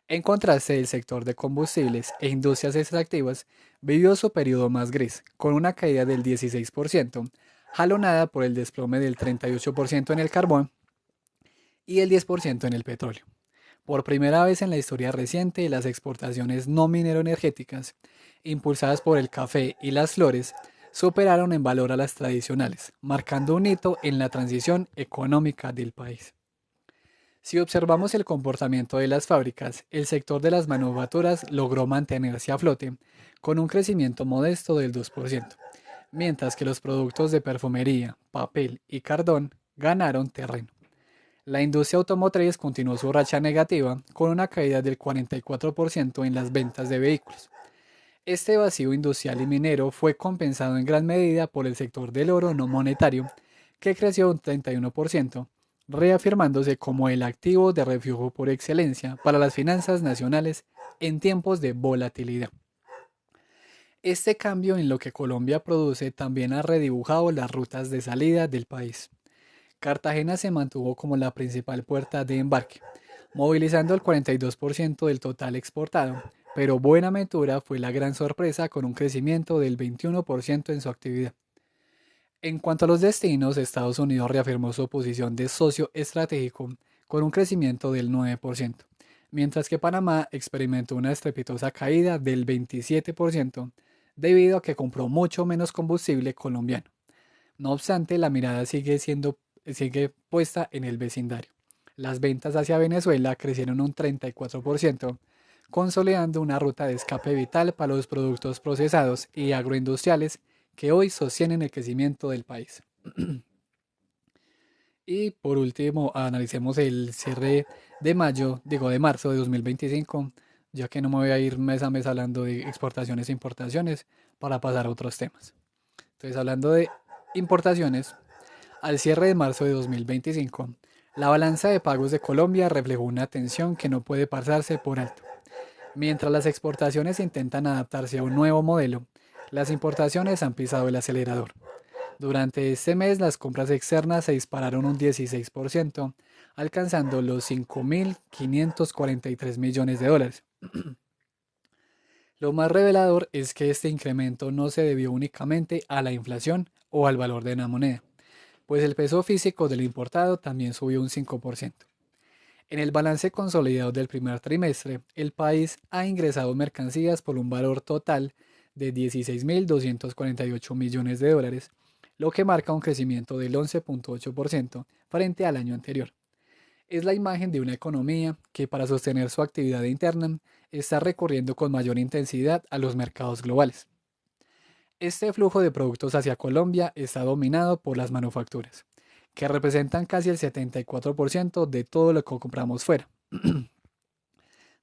En contraste, el sector de combustibles e industrias extractivas vivió su periodo más gris, con una caída del 16%, jalonada por el desplome del 38% en el carbón y el 10% en el petróleo. Por primera vez en la historia reciente, las exportaciones no minero-energéticas, impulsadas por el café y las flores, superaron en valor a las tradicionales, marcando un hito en la transición económica del país. Si observamos el comportamiento de las fábricas, el sector de las manufacturas logró mantenerse a flote, con un crecimiento modesto del 2%, mientras que los productos de perfumería, papel y cardón ganaron terreno. La industria automotriz continuó su racha negativa con una caída del 44% en las ventas de vehículos. Este vacío industrial y minero fue compensado en gran medida por el sector del oro no monetario, que creció un 31%, reafirmándose como el activo de refugio por excelencia para las finanzas nacionales en tiempos de volatilidad. Este cambio en lo que Colombia produce también ha redibujado las rutas de salida del país. Cartagena se mantuvo como la principal puerta de embarque, movilizando el 42% del total exportado, pero Buenaventura fue la gran sorpresa con un crecimiento del 21% en su actividad. En cuanto a los destinos, Estados Unidos reafirmó su posición de socio estratégico con un crecimiento del 9%, mientras que Panamá experimentó una estrepitosa caída del 27% debido a que compró mucho menos combustible colombiano. No obstante, la mirada sigue puesta en el vecindario. Las ventas hacia Venezuela crecieron un 34%, consolidando una ruta de escape vital para los productos procesados y agroindustriales que hoy sostienen el crecimiento del país. Y por último, analicemos el cierre de marzo de 2025, ya que no me voy a ir mes a mes hablando de exportaciones e importaciones para pasar a otros temas. Entonces, hablando de importaciones, al cierre de marzo de 2025, la balanza de pagos de Colombia reflejó una tensión que no puede pasarse por alto. Mientras las exportaciones intentan adaptarse a un nuevo modelo, las importaciones han pisado el acelerador. Durante este mes las compras externas se dispararon un 16%, alcanzando los 5.543 millones de dólares. Lo más revelador es que este incremento no se debió únicamente a la inflación o al valor de la moneda, pues el peso físico del importado también subió un 5%. En el balance consolidado del primer trimestre, el país ha ingresado mercancías por un valor total de 16.248 millones de dólares, lo que marca un crecimiento del 11.8% frente al año anterior. Es la imagen de una economía que para sostener su actividad interna está recurriendo con mayor intensidad a los mercados globales. Este flujo de productos hacia Colombia está dominado por las manufacturas, que representan casi el 74% de todo lo que compramos fuera.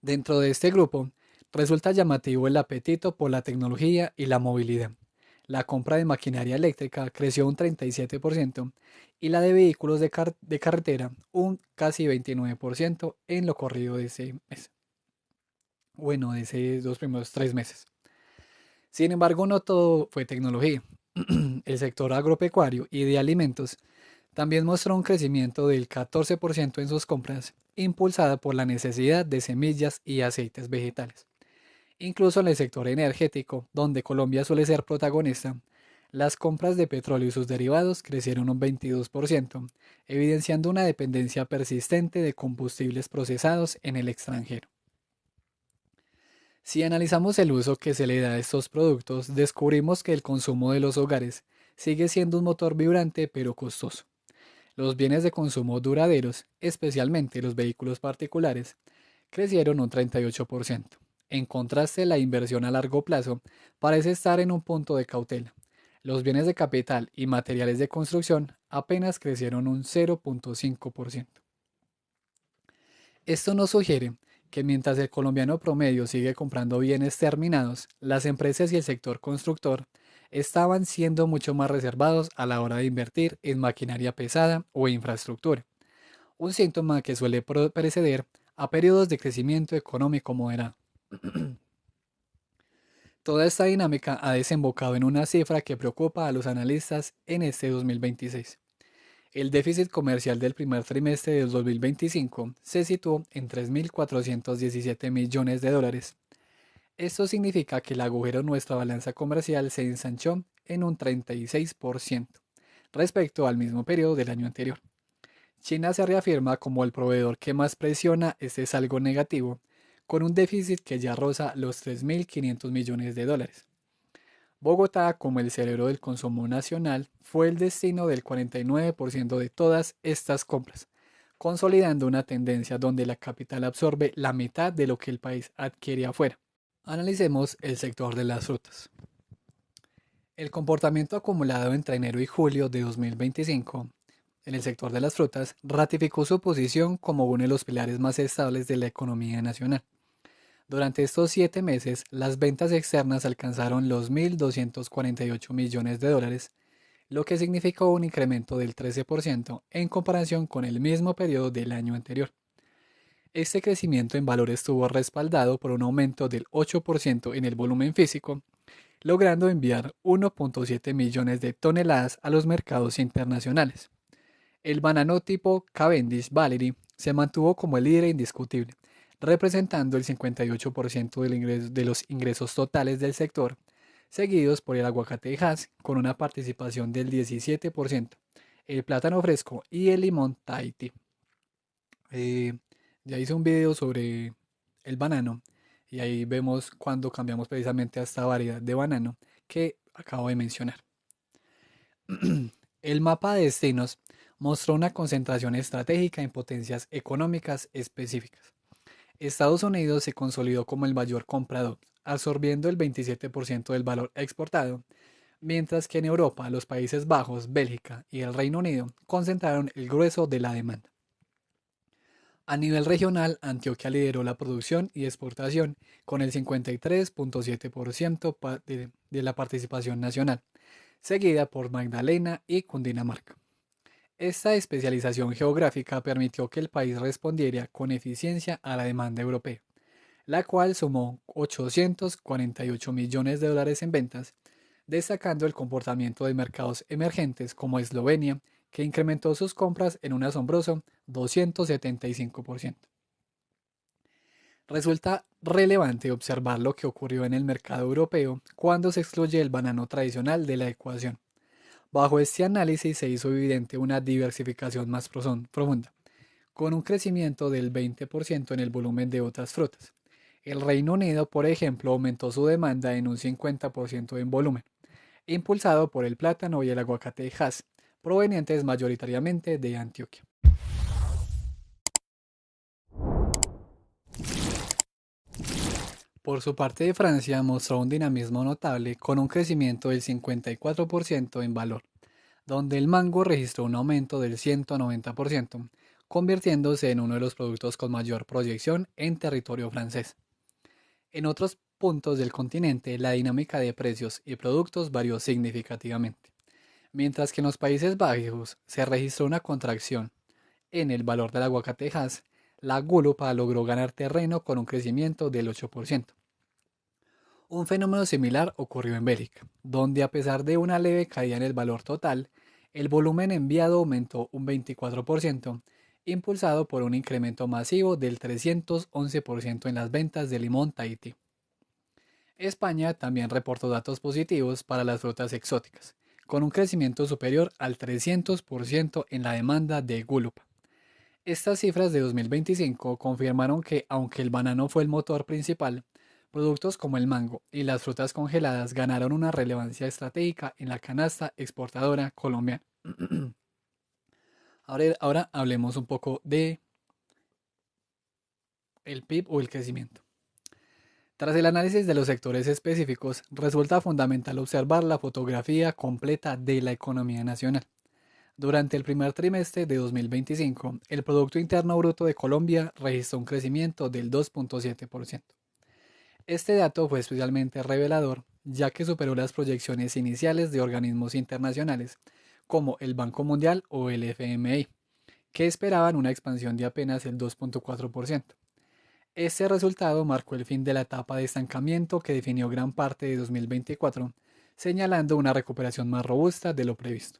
Dentro de este grupo, resulta llamativo el apetito por la tecnología y la movilidad. La compra de maquinaria eléctrica creció un 37% y la de vehículos de carretera un casi 29% en lo corrido de ese mes. Bueno, de esos 2 primeros 3 meses. Sin embargo, no todo fue tecnología. El sector agropecuario y de alimentos también mostró un crecimiento del 14% en sus compras, impulsada por la necesidad de semillas y aceites vegetales. Incluso en el sector energético, donde Colombia suele ser protagonista, las compras de petróleo y sus derivados crecieron un 22%, evidenciando una dependencia persistente de combustibles procesados en el extranjero. Si analizamos el uso que se le da a estos productos, descubrimos que el consumo de los hogares sigue siendo un motor vibrante pero costoso. Los bienes de consumo duraderos, especialmente los vehículos particulares, crecieron un 38%. En contraste, la inversión a largo plazo parece estar en un punto de cautela. Los bienes de capital y materiales de construcción apenas crecieron un 0.5%. Esto nos sugiere que mientras el colombiano promedio sigue comprando bienes terminados, las empresas y el sector constructor estaban siendo mucho más reservados a la hora de invertir en maquinaria pesada o infraestructura, un síntoma que suele preceder a periodos de crecimiento económico moderado. Toda esta dinámica ha desembocado en una cifra que preocupa a los analistas en este 2026. El déficit comercial del primer trimestre del 2025 se situó en 3.417 millones de dólares. Esto significa que el agujero en nuestra balanza comercial se ensanchó en un 36% respecto al mismo periodo del año anterior. China se reafirma como el proveedor que más presiona este saldo negativo, con un déficit que ya roza los 3.500 millones de dólares. Bogotá, como el cerebro del consumo nacional, fue el destino del 49% de todas estas compras, consolidando una tendencia donde la capital absorbe la mitad de lo que el país adquiere afuera. Analicemos el sector de las frutas. El comportamiento acumulado entre enero y julio de 2025 en el sector de las frutas ratificó su posición como uno de los pilares más estables de la economía nacional. Durante estos 7 meses, las ventas externas alcanzaron los 1.248 millones de dólares, lo que significó un incremento del 13% en comparación con el mismo periodo del año anterior. Este crecimiento en valor estuvo respaldado por un aumento del 8% en el volumen físico, logrando enviar 1.7 millones de toneladas a los mercados internacionales. El banano tipo Cavendish Valery se mantuvo como el líder indiscutible, representando el 58% de los ingresos totales del sector, seguidos por el aguacate Hass con una participación del 17%, el plátano fresco y el limón Tahiti. Eh, ya hice un video sobre el banano y ahí vemos cuando cambiamos precisamente a esta variedad de banano que acabo de mencionar. El mapa de destinos mostró una concentración estratégica en potencias económicas específicas. Estados Unidos se consolidó como el mayor comprador, absorbiendo el 27% del valor exportado, mientras que en Europa los Países Bajos, Bélgica y el Reino Unido concentraron el grueso de la demanda. A nivel regional, Antioquia lideró la producción y exportación con el 53.7% de la participación nacional, seguida por Magdalena y Cundinamarca. Esta especialización geográfica permitió que el país respondiera con eficiencia a la demanda europea, la cual sumó 848 millones de dólares en ventas, destacando el comportamiento de mercados emergentes como Eslovenia, que incrementó sus compras en un asombroso 275%. Resulta relevante observar lo que ocurrió en el mercado europeo cuando se excluye el banano tradicional de la ecuación. Bajo este análisis se hizo evidente una diversificación más profunda, con un crecimiento del 20% en el volumen de otras frutas. El Reino Unido, por ejemplo, aumentó su demanda en un 50% en volumen, impulsado por el plátano y el aguacate Hass, provenientes mayoritariamente de Antioquia. Por su parte, Francia mostró un dinamismo notable con un crecimiento del 54% en valor, donde el mango registró un aumento del 190%, convirtiéndose en uno de los productos con mayor proyección en territorio francés. En otros puntos del continente, la dinámica de precios y productos varió significativamente. Mientras que en los Países Bajos se registró una contracción en el valor del aguacate Hass, la gulupa logró ganar terreno con un crecimiento del 8%. Un fenómeno similar ocurrió en Bélgica, donde a pesar de una leve caída en el valor total, el volumen enviado aumentó un 24%, impulsado por un incremento masivo del 311% en las ventas de limón Tahiti. España también reportó datos positivos para las frutas exóticas, con un crecimiento superior al 300% en la demanda de gulupa. Estas cifras de 2025 confirmaron que, aunque el banano fue el motor principal, productos como el mango y las frutas congeladas ganaron una relevancia estratégica en la canasta exportadora colombiana. Ahora hablemos un poco de el PIB o el crecimiento. Tras el análisis de los sectores específicos, resulta fundamental observar la fotografía completa de la economía nacional. Durante el primer trimestre de 2025, el Producto Interno Bruto de Colombia registró un crecimiento del 2.7%. Este dato fue especialmente revelador, ya que superó las proyecciones iniciales de organismos internacionales, como el Banco Mundial o el FMI, que esperaban una expansión de apenas el 2.4%. Este resultado marcó el fin de la etapa de estancamiento que definió gran parte de 2024, señalando una recuperación más robusta de lo previsto.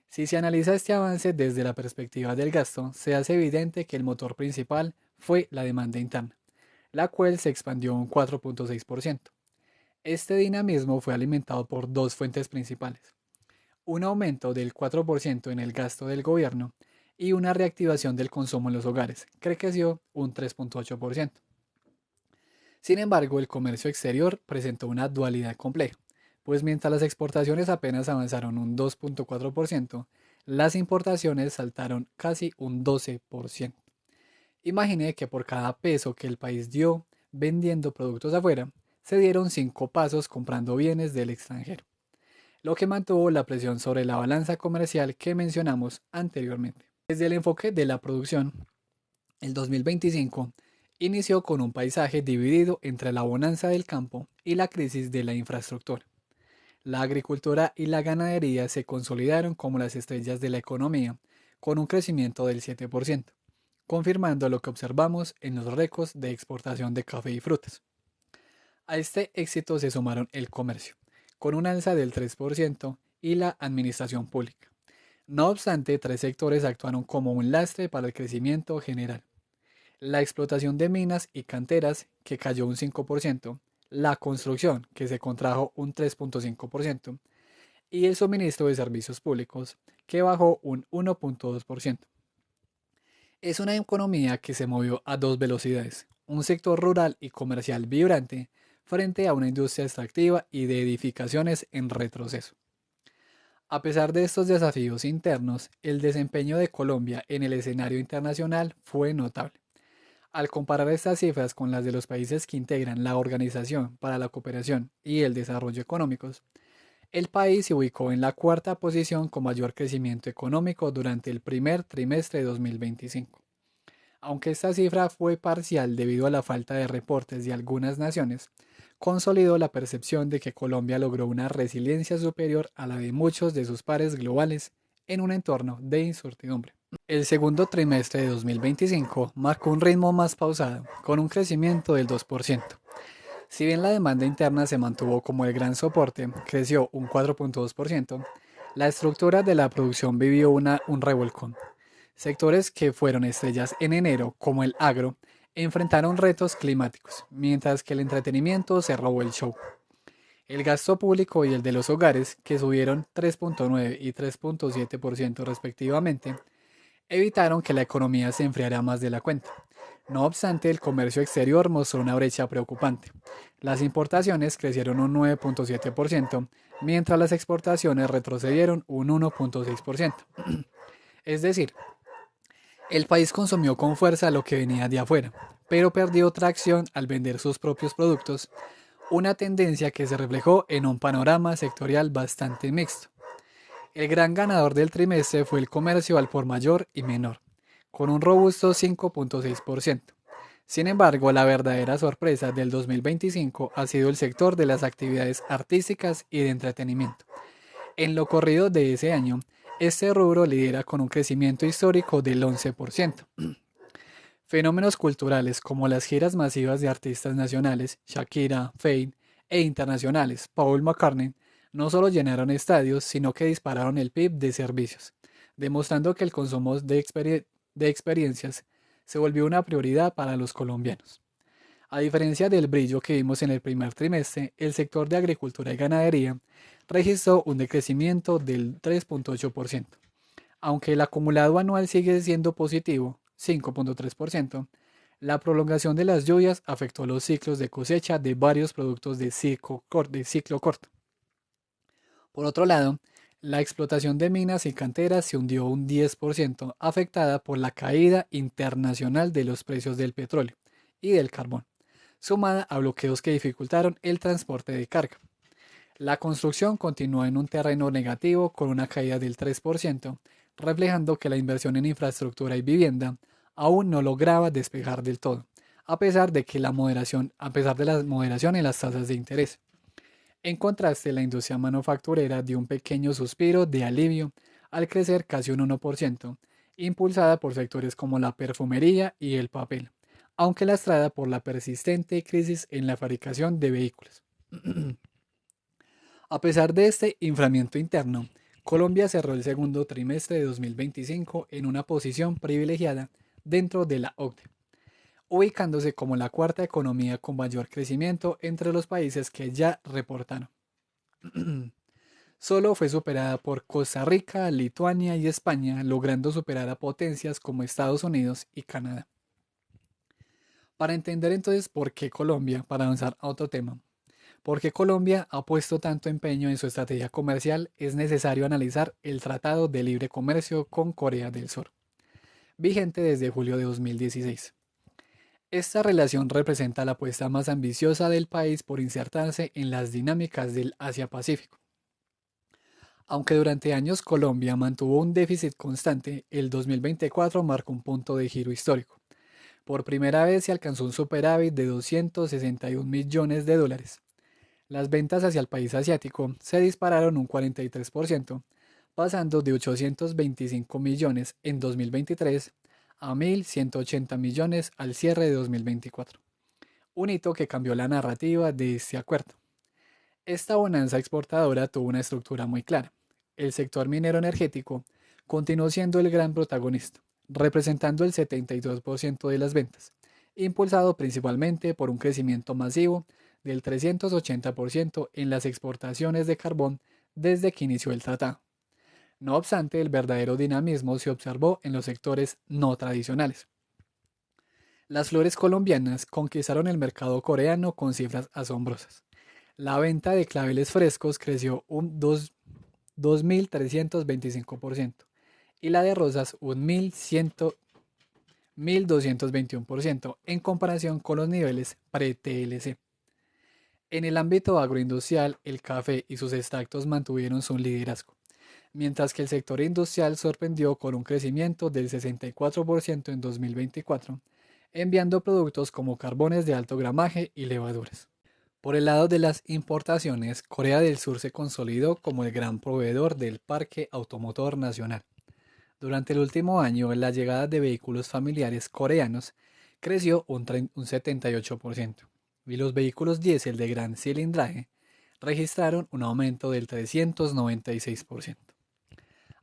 Si se analiza este avance desde la perspectiva del gasto, se hace evidente que el motor principal fue la demanda interna, la cual se expandió un 4.6%. Este dinamismo fue alimentado por dos fuentes principales: un aumento del 4% en el gasto del gobierno y una reactivación del consumo en los hogares, que creció un 3.8%. Sin embargo, el comercio exterior presentó una dualidad compleja, pues mientras las exportaciones apenas avanzaron un 2.4%, las importaciones saltaron casi un 12%. Imagine que por cada peso que el país dio vendiendo productos afuera, se dieron 5 pasos comprando bienes del extranjero, lo que mantuvo la presión sobre la balanza comercial que mencionamos anteriormente. Desde el enfoque de la producción, el 2025 inició con un paisaje dividido entre la bonanza del campo y la crisis de la infraestructura. La agricultura y la ganadería se consolidaron como las estrellas de la economía, con un crecimiento del 7%, confirmando lo que observamos en los récords de exportación de café y frutas. A este éxito se sumaron el comercio, con un alza del 3%, y la administración pública. No obstante, tres sectores actuaron como un lastre para el crecimiento general: la explotación de minas y canteras, que cayó un 5%, la construcción, que se contrajo un 3.5%, y el suministro de servicios públicos, que bajó un 1.2%. Es una economía que se movió a dos velocidades: un sector rural y comercial vibrante frente a una industria extractiva y de edificaciones en retroceso. A pesar de estos desafíos internos, el desempeño de Colombia en el escenario internacional fue notable. Al comparar estas cifras con las de los países que integran la Organización para la Cooperación y el Desarrollo Económicos, el país se ubicó en la cuarta posición con mayor crecimiento económico durante el primer trimestre de 2025. Aunque esta cifra fue parcial debido a la falta de reportes de algunas naciones, consolidó la percepción de que Colombia logró una resiliencia superior a la de muchos de sus pares globales en un entorno de incertidumbre. El segundo trimestre de 2025 marcó un ritmo más pausado, con un crecimiento del 2%. Si bien la demanda interna se mantuvo como el gran soporte, creció un 4.2%, la estructura de la producción vivió un revolcón. Sectores que fueron estrellas en enero, como el agro, enfrentaron retos climáticos, mientras que el entretenimiento se robó el show. El gasto público y el de los hogares, que subieron 3.9 y 3.7% respectivamente, evitaron que la economía se enfriara más de la cuenta. No obstante, el comercio exterior mostró una brecha preocupante. Las importaciones crecieron un 9.7%, mientras las exportaciones retrocedieron un 1.6%. Es decir, el país consumió con fuerza lo que venía de afuera, pero perdió tracción al vender sus propios productos, una tendencia que se reflejó en un panorama sectorial bastante mixto. El gran ganador del trimestre fue el comercio al por mayor y menor, con un robusto 5.6%. Sin embargo, la verdadera sorpresa del 2025 ha sido el sector de las actividades artísticas y de entretenimiento. En lo corrido de ese año, este rubro lidera con un crecimiento histórico del 11%. Fenómenos culturales como las giras masivas de artistas nacionales, Shakira, Feid, e internacionales, Paul McCartney, no solo llenaron estadios, sino que dispararon el PIB de servicios, demostrando que el consumo de experiencias se volvió una prioridad para los colombianos. A diferencia del brillo que vimos en el primer trimestre, el sector de agricultura y ganadería registró un decrecimiento del 3,8%. Aunque el acumulado anual sigue siendo positivo, 5,3%, la prolongación de las lluvias afectó los ciclos de cosecha de varios productos de ciclo corto. Por otro lado, la explotación de minas y canteras se hundió un 10%, afectada por la caída internacional de los precios del petróleo y del carbón, sumada a bloqueos que dificultaron el transporte de carga. La construcción continuó en un terreno negativo con una caída del 3%, reflejando que la inversión en infraestructura y vivienda aún no lograba despejar del todo, a pesar de la moderación en las tasas de interés. En contraste, la industria manufacturera dio un pequeño suspiro de alivio al crecer casi un 1%, impulsada por sectores como la perfumería y el papel, aunque lastrada por la persistente crisis en la fabricación de vehículos. A pesar de este inflamiento interno, Colombia cerró el segundo trimestre de 2025 en una posición privilegiada dentro de la OCDE, ubicándose como la cuarta economía con mayor crecimiento entre los países que ya reportaron. Solo fue superada por Costa Rica, Lituania y España, logrando superar a potencias como Estados Unidos y Canadá. Para entender entonces por qué Colombia, para avanzar a otro tema, por qué Colombia ha puesto tanto empeño en su estrategia comercial, es necesario analizar el Tratado de Libre Comercio con Corea del Sur, vigente desde julio de 2016. Esta relación representa la apuesta más ambiciosa del país por insertarse en las dinámicas del Asia-Pacífico. Aunque durante años Colombia mantuvo un déficit constante, el 2024 marcó un punto de giro histórico. Por primera vez se alcanzó un superávit de 261 millones de dólares. Las ventas hacia el país asiático se dispararon un 43%, pasando de 825 millones en 2023 a 1.180 millones al cierre de 2024, un hito que cambió la narrativa de este acuerdo. Esta bonanza exportadora tuvo una estructura muy clara. El sector minero energético continuó siendo el gran protagonista, representando el 72% de las ventas, impulsado principalmente por un crecimiento masivo del 380% en las exportaciones de carbón desde que inició el tratado. No obstante, el verdadero dinamismo se observó en los sectores no tradicionales. Las flores colombianas conquistaron el mercado coreano con cifras asombrosas. La venta de claveles frescos creció un 2.325% y la de rosas un 1.221% en comparación con los niveles pre-TLC. En el ámbito agroindustrial, el café y sus extractos mantuvieron su liderazgo, mientras que el sector industrial sorprendió con un crecimiento del 64% en 2024, enviando productos como carbones de alto gramaje y levaduras. Por el lado de las importaciones, Corea del Sur se consolidó como el gran proveedor del parque automotor nacional. Durante el último año, la llegada de vehículos familiares coreanos creció un 78%, y los vehículos diésel de gran cilindraje registraron un aumento del 396%.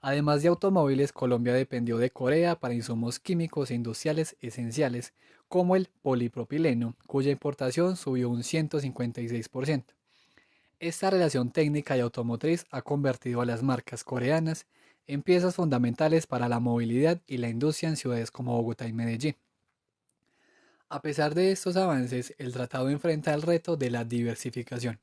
Además de automóviles, Colombia dependió de Corea para insumos químicos e industriales esenciales como el polipropileno, cuya importación subió un 156%. Esta relación técnica y automotriz ha convertido a las marcas coreanas en piezas fundamentales para la movilidad y la industria en ciudades como Bogotá y Medellín. A pesar de estos avances, el tratado enfrenta el reto de la diversificación.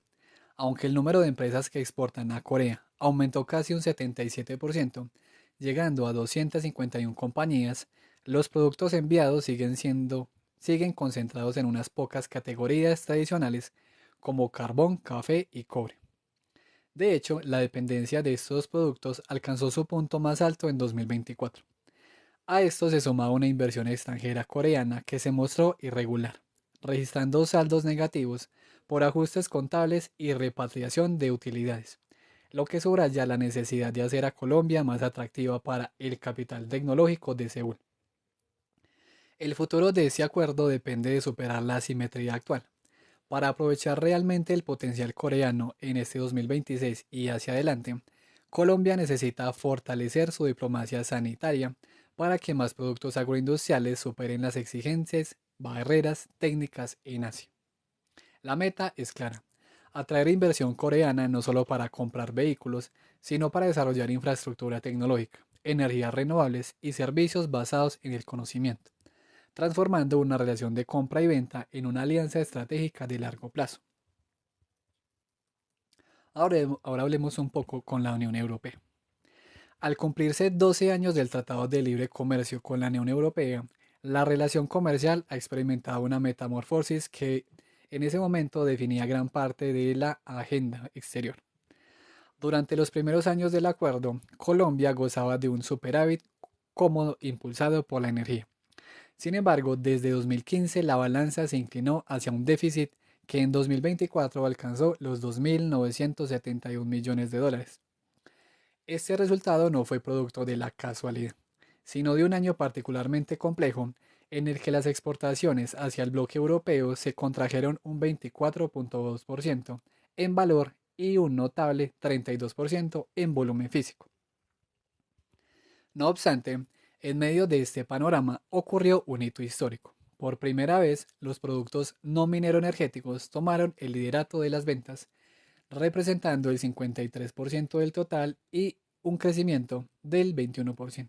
Aunque el número de empresas que exportan a Corea aumentó casi un 77%, llegando a 251 compañías, los productos enviados siguen concentrados en unas pocas categorías tradicionales como carbón, café y cobre. De hecho, la dependencia de estos productos alcanzó su punto más alto en 2024. A esto se sumaba una inversión extranjera coreana que se mostró irregular, registrando saldos negativos por ajustes contables y repatriación de utilidades, lo que subraya la necesidad de hacer a Colombia más atractiva para el capital tecnológico de Seúl. El futuro de ese acuerdo depende de superar la asimetría actual. Para aprovechar realmente el potencial coreano en este 2026 y hacia adelante, Colombia necesita fortalecer su diplomacia sanitaria para que más productos agroindustriales superen las exigencias barreras técnicas en Asia. La meta es clara: atraer inversión coreana no solo para comprar vehículos, sino para desarrollar infraestructura tecnológica, energías renovables y servicios basados en el conocimiento, transformando una relación de compra y venta en una alianza estratégica de largo plazo. Ahora hablemos un poco con la Unión Europea. Al cumplirse 12 años del Tratado de Libre Comercio con la Unión Europea, la relación comercial ha experimentado una metamorfosis que en ese momento definía gran parte de la agenda exterior. Durante los primeros años del acuerdo, Colombia gozaba de un superávit cómodo impulsado por la energía. Sin embargo, desde 2015 la balanza se inclinó hacia un déficit que en 2024 alcanzó los 2.971 millones de dólares. Este resultado no fue producto de la casualidad, sino de un año particularmente complejo en el que las exportaciones hacia el bloque europeo se contrajeron un 24.2% en valor y un notable 32% en volumen físico. No obstante, en medio de este panorama ocurrió un hito histórico. Por primera vez, los productos no minero-energéticos tomaron el liderato de las ventas, representando el 53% del total y un crecimiento del 21%.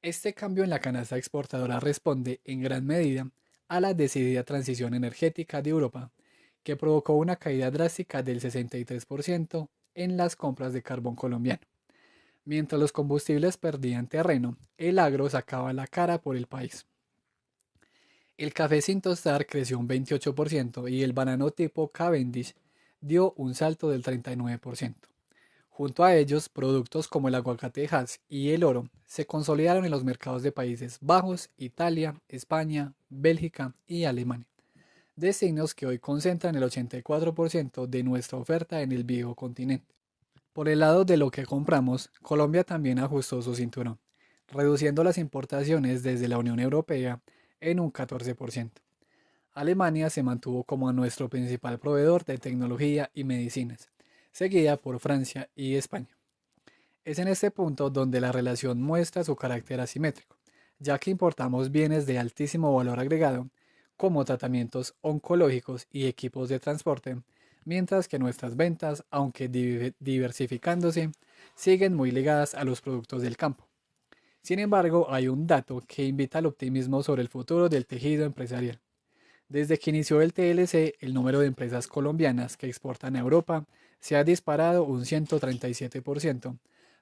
Este cambio en la canasta exportadora responde en gran medida a la decidida transición energética de Europa, que provocó una caída drástica del 63% en las compras de carbón colombiano. Mientras los combustibles perdían terreno, el agro sacaba la cara por el país. El café sin tostar creció un 28% y el banano tipo Cavendish dio un salto del 39%. Junto a ellos, productos como el aguacate Hass y el oro se consolidaron en los mercados de Países Bajos, Italia, España, Bélgica y Alemania, destinos que hoy concentran el 84% de nuestra oferta en el viejo continente. Por el lado de lo que compramos, Colombia también ajustó su cinturón, reduciendo las importaciones desde la Unión Europea en un 14%. Alemania se mantuvo como nuestro principal proveedor de tecnología y medicinas, seguida por Francia y España. Es en este punto donde la relación muestra su carácter asimétrico, ya que importamos bienes de altísimo valor agregado, como tratamientos oncológicos y equipos de transporte, mientras que nuestras ventas, aunque diversificándose, siguen muy ligadas a los productos del campo. Sin embargo, hay un dato que invita al optimismo sobre el futuro del tejido empresarial. Desde que inició el TLC, el número de empresas colombianas que exportan a Europa se ha disparado un 137%,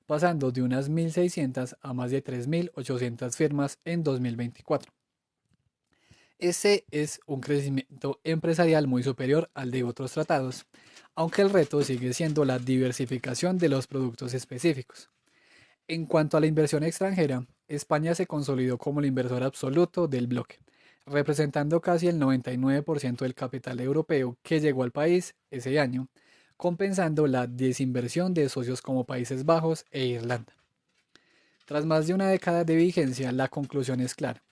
pasando de unas 1.600 a más de 3.800 firmas en 2024. Este es un crecimiento empresarial muy superior al de otros tratados, aunque el reto sigue siendo la diversificación de los productos específicos. En cuanto a la inversión extranjera, España se consolidó como el inversor absoluto del bloque, representando casi el 99% del capital europeo que llegó al país ese año, compensando la desinversión de socios como Países Bajos e Irlanda. Tras más de una década de vigencia, la conclusión es clara: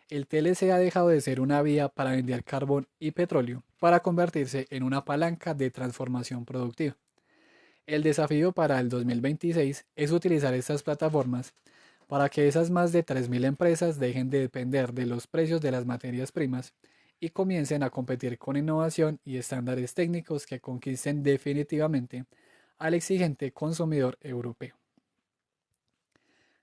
el TLC ha dejado de ser una vía para vender carbón y petróleo para convertirse en una palanca de transformación productiva. El desafío para el 2026 es utilizar estas plataformas para que esas más de 3.000 empresas dejen de depender de los precios de las materias primas y comiencen a competir con innovación y estándares técnicos que conquisten definitivamente al exigente consumidor europeo.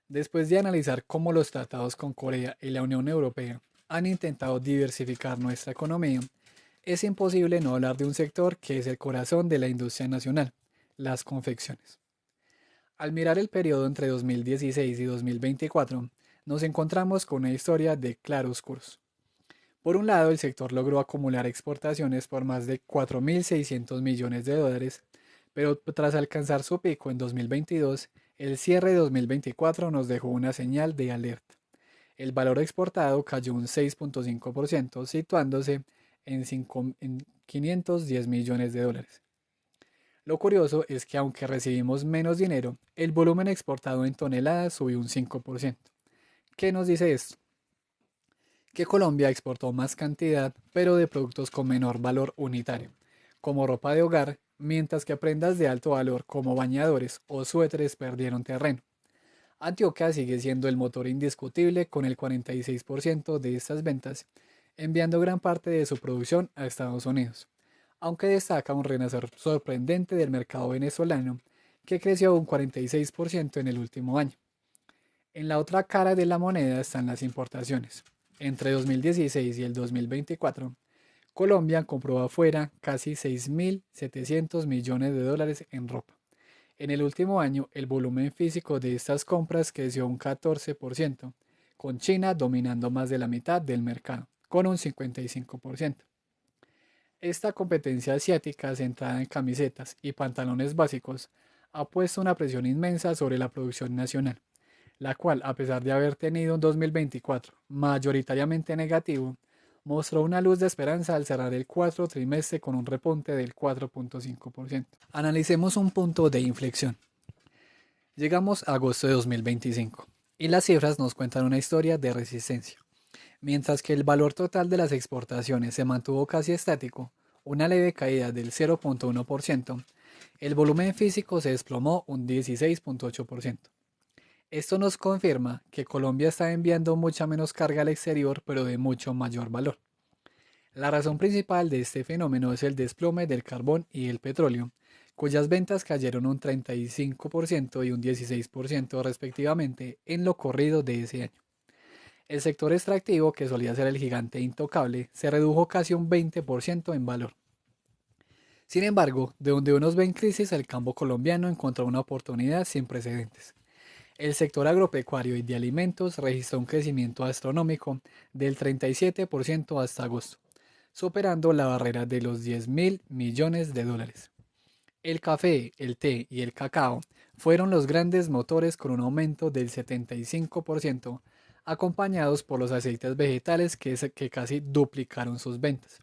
Después de analizar cómo los tratados con Corea y la Unión Europea han intentado diversificar nuestra economía, es imposible no hablar de un sector que es el corazón de la industria nacional: las confecciones. Al mirar el periodo entre 2016 y 2024, nos encontramos con una historia de claroscuros. Por un lado, el sector logró acumular exportaciones por más de 4.600 millones de dólares, pero tras alcanzar su pico en 2022, el cierre de 2024 nos dejó una señal de alerta. El valor exportado cayó un 6.5%, situándose en 510 millones de dólares. Lo curioso es que aunque recibimos menos dinero, el volumen exportado en toneladas subió un 5%. ¿Qué nos dice esto? Que Colombia exportó más cantidad, pero de productos con menor valor unitario, como ropa de hogar, mientras que prendas de alto valor como bañadores o suéteres perdieron terreno. Antioquia sigue siendo el motor indiscutible con el 46% de estas ventas, enviando gran parte de su producción a Estados Unidos, aunque destaca un renacer sorprendente del mercado venezolano, que creció un 46% en el último año. En la otra cara de la moneda están las importaciones. Entre 2016 y el 2024, Colombia compró afuera casi 6.700 millones de dólares en ropa. En el último año, el volumen físico de estas compras creció un 14%, con China dominando más de la mitad del mercado, con un 55%. Esta competencia asiática, centrada en camisetas y pantalones básicos, ha puesto una presión inmensa sobre la producción nacional, la cual, a pesar de haber tenido un 2024 mayoritariamente negativo, mostró una luz de esperanza al cerrar el cuarto trimestre con un repunte del 4.5%. Analicemos un punto de inflexión. Llegamos a agosto de 2025 y las cifras nos cuentan una historia de resistencia. Mientras que el valor total de las exportaciones se mantuvo casi estático, una leve caída del 0.1%, el volumen físico se desplomó un 16.8%. Esto nos confirma que Colombia está enviando mucha menos carga al exterior, pero de mucho mayor valor. La razón principal de este fenómeno es el desplome del carbón y el petróleo, cuyas ventas cayeron un 35% y un 16% respectivamente en lo corrido de ese año. El sector extractivo, que solía ser el gigante intocable, se redujo casi un 20% en valor. Sin embargo, de donde unos ven crisis, el campo colombiano encontró una oportunidad sin precedentes. El sector agropecuario y de alimentos registró un crecimiento astronómico del 37% hasta agosto, superando la barrera de los 10.000 millones de dólares. El café, el té y el cacao fueron los grandes motores con un aumento del 75%, acompañados por los aceites vegetales que casi duplicaron sus ventas.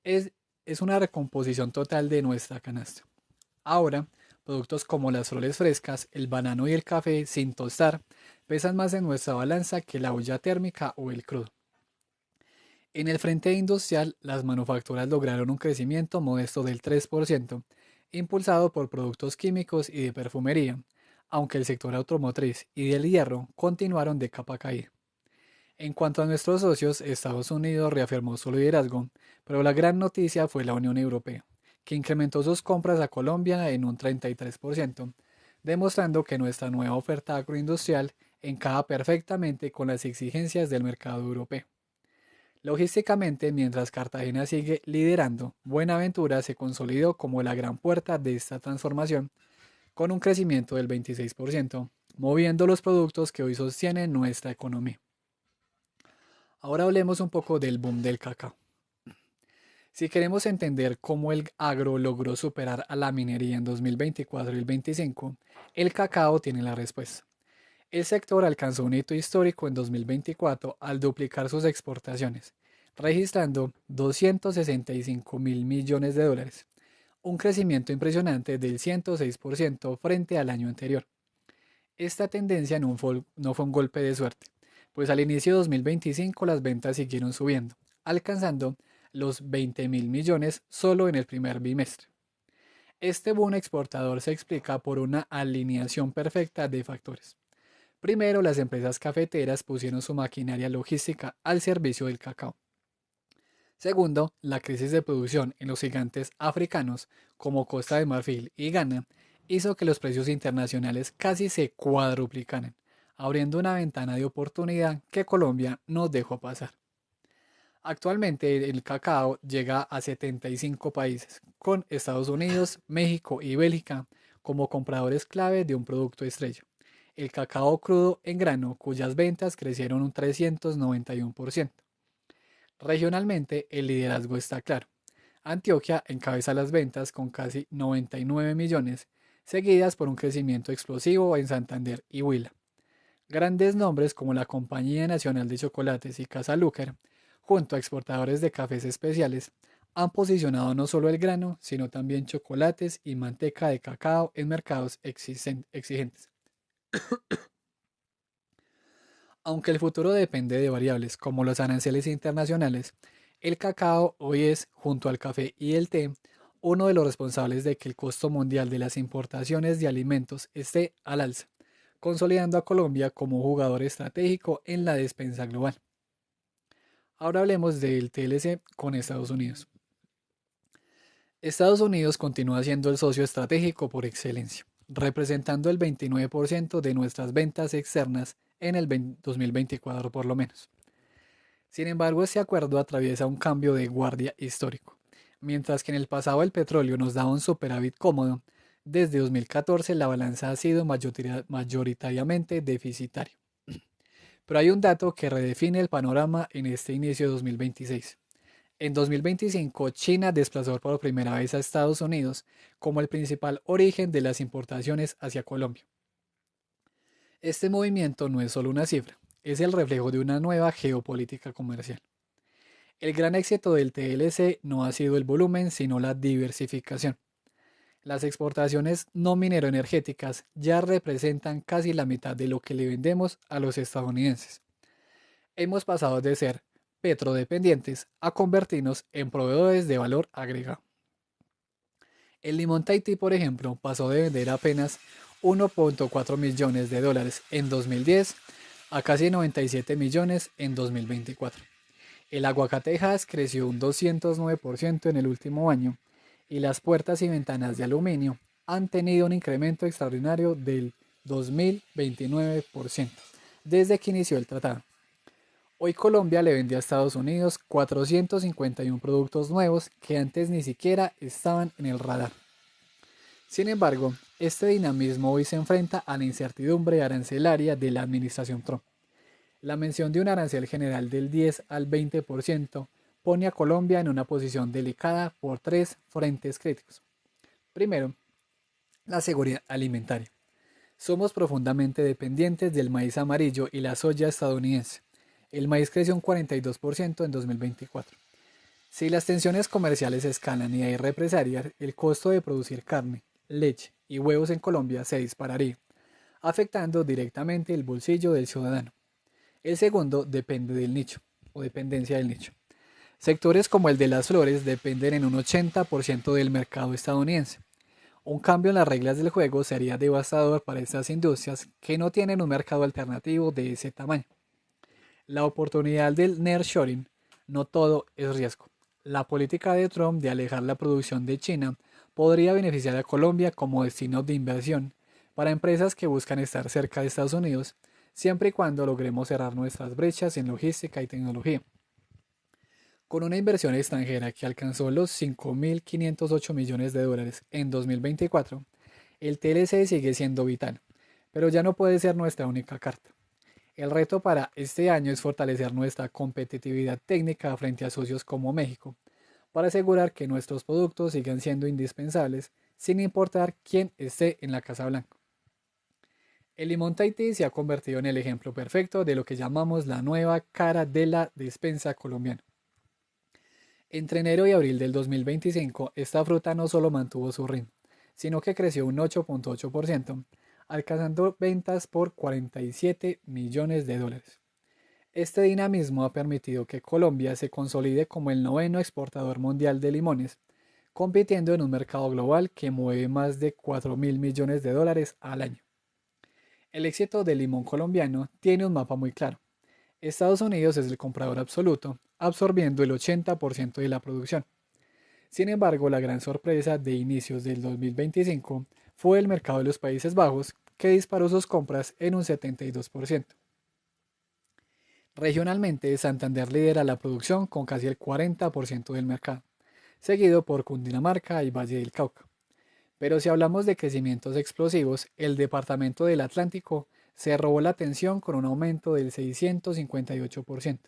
Es, es una recomposición total de nuestra canasta. Ahora, productos como las flores frescas, el banano y el café sin tostar pesan más en nuestra balanza que la olla térmica o el crudo. En el frente industrial, las manufacturas lograron un crecimiento modesto del 3%, impulsado por productos químicos y de perfumería, aunque el sector automotriz y del hierro continuaron de capa caída. En cuanto a nuestros socios, Estados Unidos reafirmó su liderazgo, pero la gran noticia fue la Unión Europea, que incrementó sus compras a Colombia en un 33%, demostrando que nuestra nueva oferta agroindustrial encaja perfectamente con las exigencias del mercado europeo. Logísticamente, mientras Cartagena sigue liderando, Buenaventura se consolidó como la gran puerta de esta transformación, con un crecimiento del 26%, moviendo los productos que hoy sostienen nuestra economía. Ahora hablemos un poco del boom del cacao. Si queremos entender cómo el agro logró superar a la minería en 2024 y 2025, el cacao tiene la respuesta. El sector alcanzó un hito histórico en 2024 al duplicar sus exportaciones, registrando 265.000 millones de dólares, un crecimiento impresionante del 106% frente al año anterior. Esta tendencia no fue un golpe de suerte, pues al inicio de 2025 las ventas siguieron subiendo, alcanzando los 20.000 millones solo en el primer bimestre. Este boom exportador se explica por una alineación perfecta de factores. Primero, las empresas cafeteras pusieron su maquinaria logística al servicio del cacao. Segundo, la crisis de producción en los gigantes africanos como Costa de Marfil y Ghana hizo que los precios internacionales casi se cuadruplicaran, abriendo una ventana de oportunidad que Colombia no dejó pasar. Actualmente el cacao llega a 75 países, con Estados Unidos, México y Bélgica como compradores clave de un producto estrella, el cacao crudo en grano, cuyas ventas crecieron un 391%. Regionalmente, el liderazgo está claro. Antioquia encabeza las ventas con casi 99 millones, seguidas por un crecimiento explosivo en Santander y Huila. Grandes nombres como la Compañía Nacional de Chocolates y Casa Luker, junto a exportadores de cafés especiales, han posicionado no solo el grano, sino también chocolates y manteca de cacao en mercados exigentes. Aunque el futuro depende de variables como los aranceles internacionales, el cacao hoy es, junto al café y el té, uno de los responsables de que el costo mundial de las importaciones de alimentos esté al alza, consolidando a Colombia como jugador estratégico en la despensa global. Ahora hablemos del TLC con Estados Unidos. Estados Unidos continúa siendo el socio estratégico por excelencia, representando el 29% de nuestras ventas externas en el 2024 por lo menos. Sin embargo, este acuerdo atraviesa un cambio de guardia histórico. Mientras que en el pasado el petróleo nos daba un superávit cómodo, desde 2014 la balanza ha sido mayoritariamente deficitaria. Pero hay un dato que redefine el panorama en este inicio de 2026. En 2025, China desplazó por primera vez a Estados Unidos como el principal origen de las importaciones hacia Colombia. Este movimiento no es solo una cifra, es el reflejo de una nueva geopolítica comercial. El gran éxito del TLC no ha sido el volumen, sino la diversificación. Las exportaciones no minero-energéticas ya representan casi la mitad de lo que le vendemos a los estadounidenses. Hemos pasado de ser petrodependientes a convertirnos en proveedores de valor agregado. El limón Tahití, por ejemplo, pasó de vender apenas 1.4 millones de dólares en 2010 a casi 97 millones en 2024. El aguacate Hass creció un 209% en el último año y las puertas y ventanas de aluminio han tenido un incremento extraordinario del 2029% desde que inició el tratado. Hoy Colombia le vendió a Estados Unidos 451 productos nuevos que antes ni siquiera estaban en el radar. Sin embargo, este dinamismo hoy se enfrenta a la incertidumbre arancelaria de la administración Trump. La mención de un arancel general del 10 al 20% pone a Colombia en una posición delicada por tres frentes críticos. Primero, la seguridad alimentaria. Somos profundamente dependientes del maíz amarillo y la soya estadounidense. El maíz creció un 42% en 2024. Si las tensiones comerciales escalan y hay represalias, el costo de producir carne, leche y huevos en Colombia se dispararía, afectando directamente el bolsillo del ciudadano. El segundo depende del nicho, o dependencia del nicho. Sectores como el de las flores dependen en un 80% del mercado estadounidense. Un cambio en las reglas del juego sería devastador para estas industrias que no tienen un mercado alternativo de ese tamaño. La oportunidad del nearshoring, no todo es riesgo. La política de Trump de alejar la producción de China podría beneficiar a Colombia como destino de inversión para empresas que buscan estar cerca de Estados Unidos, siempre y cuando logremos cerrar nuestras brechas en logística y tecnología. Con una inversión extranjera que alcanzó los 5.508 millones de dólares en 2024, el TLC sigue siendo vital, pero ya no puede ser nuestra única carta. El reto para este año es fortalecer nuestra competitividad técnica frente a socios como México, para asegurar que nuestros productos sigan siendo indispensables sin importar quién esté en la Casa Blanca. El limón Tahití se ha convertido en el ejemplo perfecto de lo que llamamos la nueva cara de la despensa colombiana. Entre enero y abril del 2025, esta fruta no solo mantuvo su ritmo, sino que creció un 8.8%, alcanzando ventas por 47 millones de dólares. Este dinamismo ha permitido que Colombia se consolide como el noveno exportador mundial de limones, compitiendo en un mercado global que mueve más de 4.000 millones de dólares al año. El éxito del limón colombiano tiene un mapa muy claro. Estados Unidos es el comprador absoluto, absorbiendo el 80% de la producción. Sin embargo, la gran sorpresa de inicios del 2025 fue el mercado de los Países Bajos, que disparó sus compras en un 72%. Regionalmente, Santander lidera la producción con casi el 40% del mercado, seguido por Cundinamarca y Valle del Cauca. Pero si hablamos de crecimientos explosivos, el departamento del Atlántico se robó la atención con un aumento del 658%,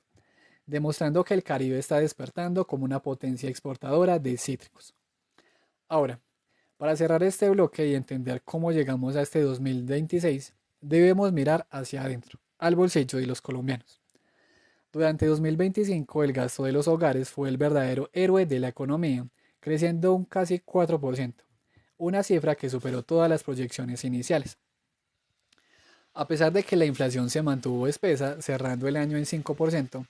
demostrando que el Caribe está despertando como una potencia exportadora de cítricos. Ahora, para cerrar este bloque y entender cómo llegamos a este 2026, debemos mirar hacia adentro, al bolsillo de los colombianos. Durante 2025 el gasto de los hogares fue el verdadero héroe de la economía, creciendo un casi 4%, una cifra que superó todas las proyecciones iniciales. A pesar de que la inflación se mantuvo espesa, cerrando el año en 5%,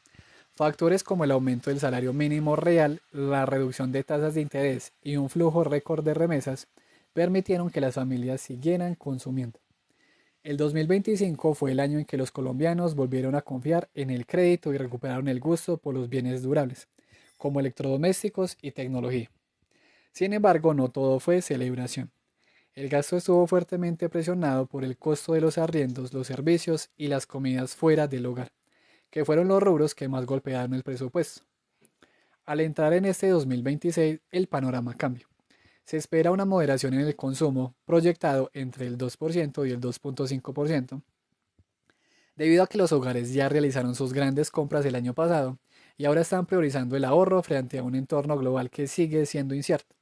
factores como el aumento del salario mínimo real, la reducción de tasas de interés y un flujo récord de remesas permitieron que las familias siguieran consumiendo. El 2025 fue el año en que los colombianos volvieron a confiar en el crédito y recuperaron el gusto por los bienes durables, como electrodomésticos y tecnología. Sin embargo, no todo fue celebración. El gasto estuvo fuertemente presionado por el costo de los arriendos, los servicios y las comidas fuera del hogar, que fueron los rubros que más golpearon el presupuesto. Al entrar en este 2026, el panorama cambió. Se espera una moderación en el consumo proyectado entre el 2% y el 2.5%, debido a que los hogares ya realizaron sus grandes compras el año pasado y ahora están priorizando el ahorro frente a un entorno global que sigue siendo incierto.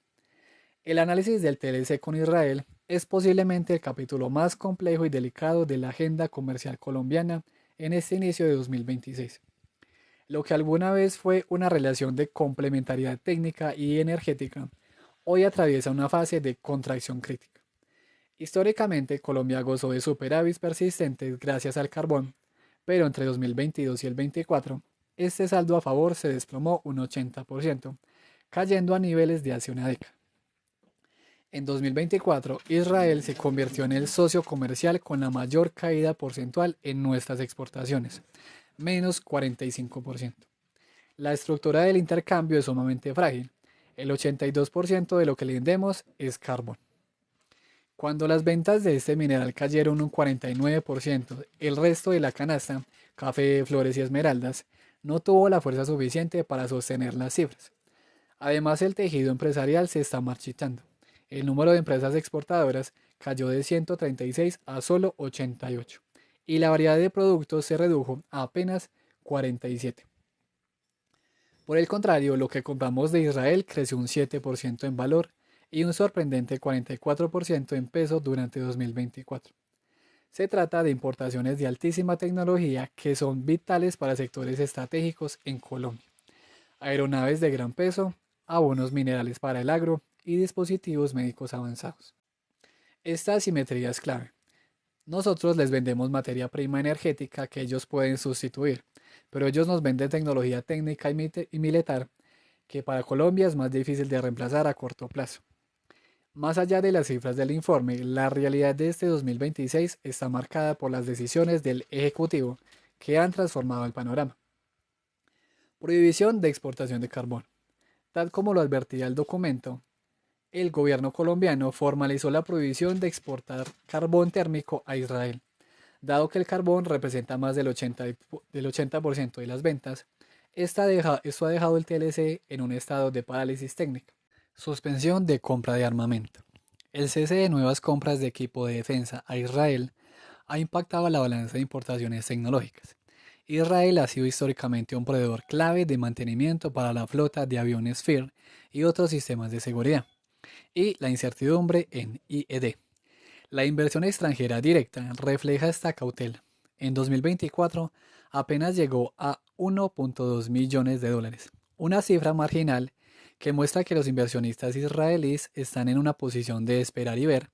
El análisis del TLC con Israel es posiblemente el capítulo más complejo y delicado de la agenda comercial colombiana en este inicio de 2026. Lo que alguna vez fue una relación de complementariedad técnica y energética, hoy atraviesa una fase de contracción crítica. Históricamente, Colombia gozó de superávits persistentes gracias al carbón, pero entre 2022 y el 24, este saldo a favor se desplomó un 80%, cayendo a niveles de hace una década. En 2024, Israel se convirtió en el socio comercial con la mayor caída porcentual en nuestras exportaciones, menos 45%. La estructura del intercambio es sumamente frágil. El 82% de lo que le vendemos es carbón. Cuando las ventas de este mineral cayeron un 49%, el resto de la canasta, café, flores y esmeraldas, no tuvo la fuerza suficiente para sostener las cifras. Además, el tejido empresarial se está marchitando. El número de empresas exportadoras cayó de 136 a solo 88 y la variedad de productos se redujo a apenas 47. Por el contrario, lo que compramos de Israel creció un 7% en valor y un sorprendente 44% en peso durante 2024. Se trata de importaciones de altísima tecnología que son vitales para sectores estratégicos en Colombia. Aeronaves de gran peso, abonos minerales para el agro y dispositivos médicos avanzados. Esta asimetría es clave. Nosotros les vendemos materia prima energética que ellos pueden sustituir, pero ellos nos venden tecnología técnica y militar que para Colombia es más difícil de reemplazar a corto plazo. Más allá de las cifras del informe, la realidad de este 2026 está marcada por las decisiones del Ejecutivo que han transformado el panorama. Prohibición de exportación de carbón. Tal como lo advertía el documento, el gobierno colombiano formalizó la prohibición de exportar carbón térmico a Israel. Dado que el carbón representa más del 80% de las ventas, esto ha dejado el TLC en un estado de parálisis técnica. Suspensión de compra de armamento. El cese de nuevas compras de equipo de defensa a Israel ha impactado la balanza de importaciones tecnológicas. Israel ha sido históricamente un proveedor clave de mantenimiento para la flota de aviones FIR y otros sistemas de seguridad, y la incertidumbre en IED. La inversión extranjera directa refleja esta cautela. En 2024 apenas llegó a 1.2 millones de dólares, una cifra marginal que muestra que los inversionistas israelíes están en una posición de esperar y ver,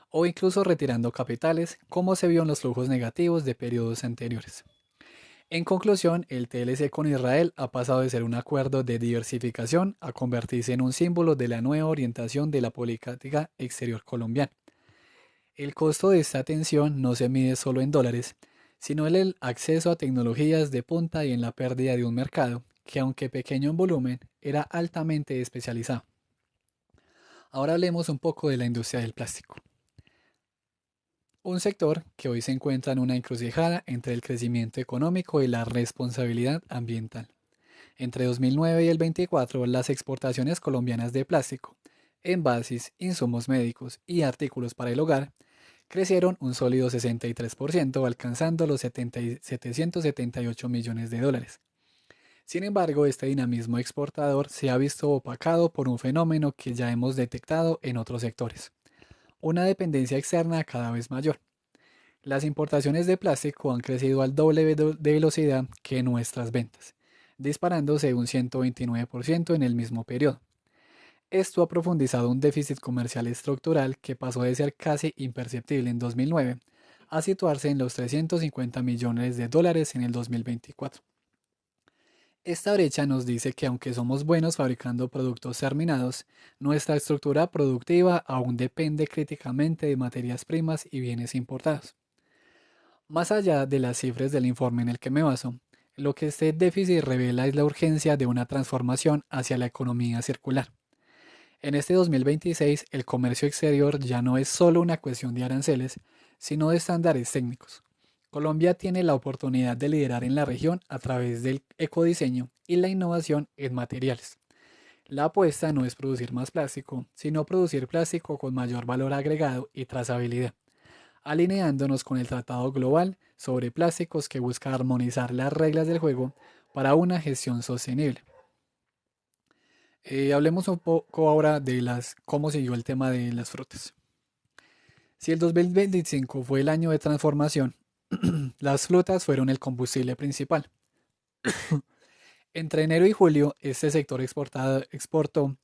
o incluso retirando capitales, como se vio en los flujos negativos de periodos anteriores. En conclusión, el TLC con Israel ha pasado de ser un acuerdo de diversificación a convertirse en un símbolo de la nueva orientación de la política exterior colombiana. El costo de esta tensión no se mide solo en dólares, sino en el acceso a tecnologías de punta y en la pérdida de un mercado que, aunque pequeño en volumen, era altamente especializado. Ahora hablemos un poco de la industria del plástico. Un sector que hoy se encuentra en una encrucijada entre el crecimiento económico y la responsabilidad ambiental. Entre 2009 y el 24, las exportaciones colombianas de plástico, envases, insumos médicos y artículos para el hogar crecieron un sólido 63%, alcanzando los 778 millones de dólares. Sin embargo, este dinamismo exportador se ha visto opacado por un fenómeno que ya hemos detectado en otros sectores: una dependencia externa cada vez mayor. Las importaciones de plástico han crecido al doble de velocidad que nuestras ventas, disparándose un 129% en el mismo periodo. Esto ha profundizado un déficit comercial estructural que pasó de ser casi imperceptible en 2009 a situarse en los 350 millones de dólares en el 2024. Esta brecha nos dice que aunque somos buenos fabricando productos terminados, nuestra estructura productiva aún depende críticamente de materias primas y bienes importados. Más allá de las cifras del informe en el que me baso, lo que este déficit revela es la urgencia de una transformación hacia la economía circular. En este 2026, el comercio exterior ya no es solo una cuestión de aranceles, sino de estándares técnicos. Colombia tiene la oportunidad de liderar en la región a través del ecodiseño y la innovación en materiales. La apuesta no es producir más plástico, sino producir plástico con mayor valor agregado y trazabilidad, alineándonos con el Tratado Global sobre Plásticos que busca armonizar las reglas del juego para una gestión sostenible. Hablemos un poco ahora de cómo siguió el tema de las frutas. Si el 2025 fue el año de transformación, las frutas fueron el combustible principal. Entre enero y julio, este sector exportó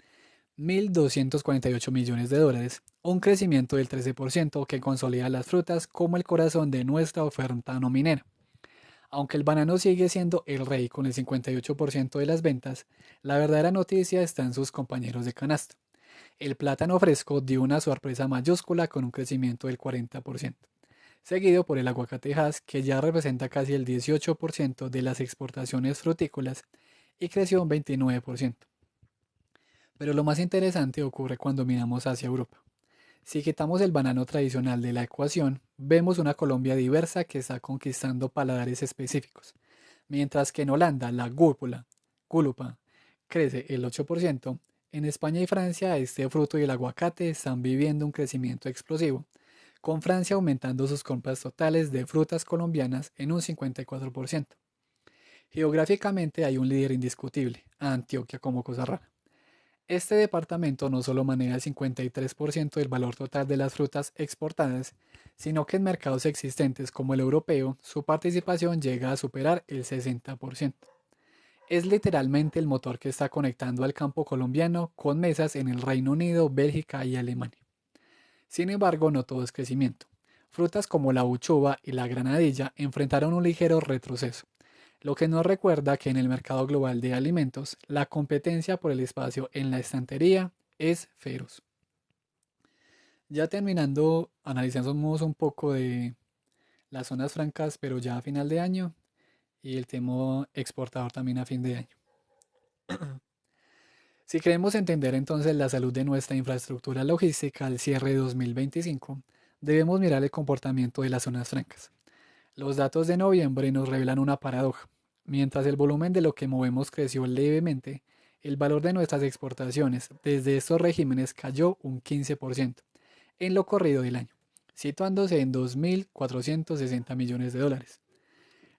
1.248 millones de dólares, un crecimiento del 13% que consolida las frutas como el corazón de nuestra oferta nominera. Aunque el banano sigue siendo el rey con el 58% de las ventas, la verdadera noticia está en sus compañeros de canasta. El plátano fresco dio una sorpresa mayúscula con un crecimiento del 40%, seguido por el aguacate Hass, que ya representa casi el 18% de las exportaciones frutícolas y creció un 29%. Pero lo más interesante ocurre cuando miramos hacia Europa. Si quitamos el banano tradicional de la ecuación, vemos una Colombia diversa que está conquistando paladares específicos. Mientras que en Holanda la gulupa crece el 8%, en España y Francia este fruto y el aguacate están viviendo un crecimiento explosivo, con Francia aumentando sus compras totales de frutas colombianas en un 54%. Geográficamente hay un líder indiscutible, Antioquia como cosa rara. Este departamento no solo maneja el 53% del valor total de las frutas exportadas, sino que en mercados existentes como el europeo, su participación llega a superar el 60%. Es literalmente el motor que está conectando al campo colombiano con mesas en el Reino Unido, Bélgica y Alemania. Sin embargo, no todo es crecimiento. Frutas como la uchuva y la granadilla enfrentaron un ligero retroceso, lo que nos recuerda que en el mercado global de alimentos, la competencia por el espacio en la estantería es feroz. Ya terminando, analizamos un poco de las zonas francas, pero ya a final de año, y el tema exportador también a fin de año. Si queremos entender entonces la salud de nuestra infraestructura logística al cierre de 2025, debemos mirar el comportamiento de las zonas francas. Los datos de noviembre nos revelan una paradoja. Mientras el volumen de lo que movemos creció levemente, el valor de nuestras exportaciones desde estos regímenes cayó un 15% en lo corrido del año, situándose en 2.460 millones de dólares.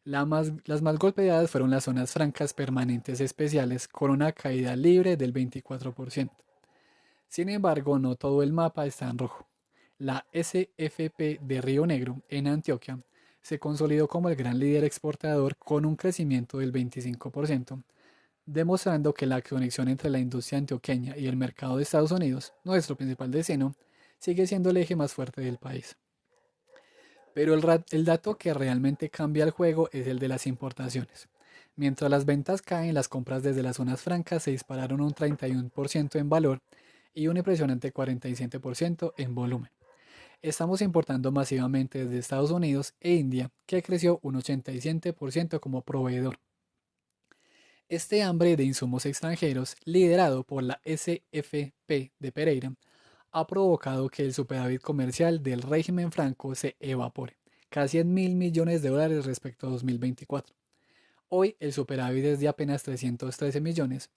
Las más golpeadas fueron las zonas francas permanentes especiales, con una caída libre del 24%. Sin embargo, no todo el mapa está en rojo. La SFP de Río Negro, en Antioquia, se consolidó como el gran líder exportador con un crecimiento del 25%, demostrando que la conexión entre la industria antioqueña y el mercado de Estados Unidos, nuestro principal destino, sigue siendo el eje más fuerte del país. Pero el dato que realmente cambia el juego es el de las importaciones. Mientras las ventas caen, las compras desde las zonas francas se dispararon un 31% en valor y un impresionante 47% en volumen. Estamos importando masivamente desde Estados Unidos e India, que creció un 87% como proveedor. Este hambre de insumos extranjeros, liderado por la SFP de Pereira, ha provocado que el superávit comercial del régimen franco se evapore, casi en $1.000 millones respecto a 2024. Hoy el superávit es de apenas 313 millones,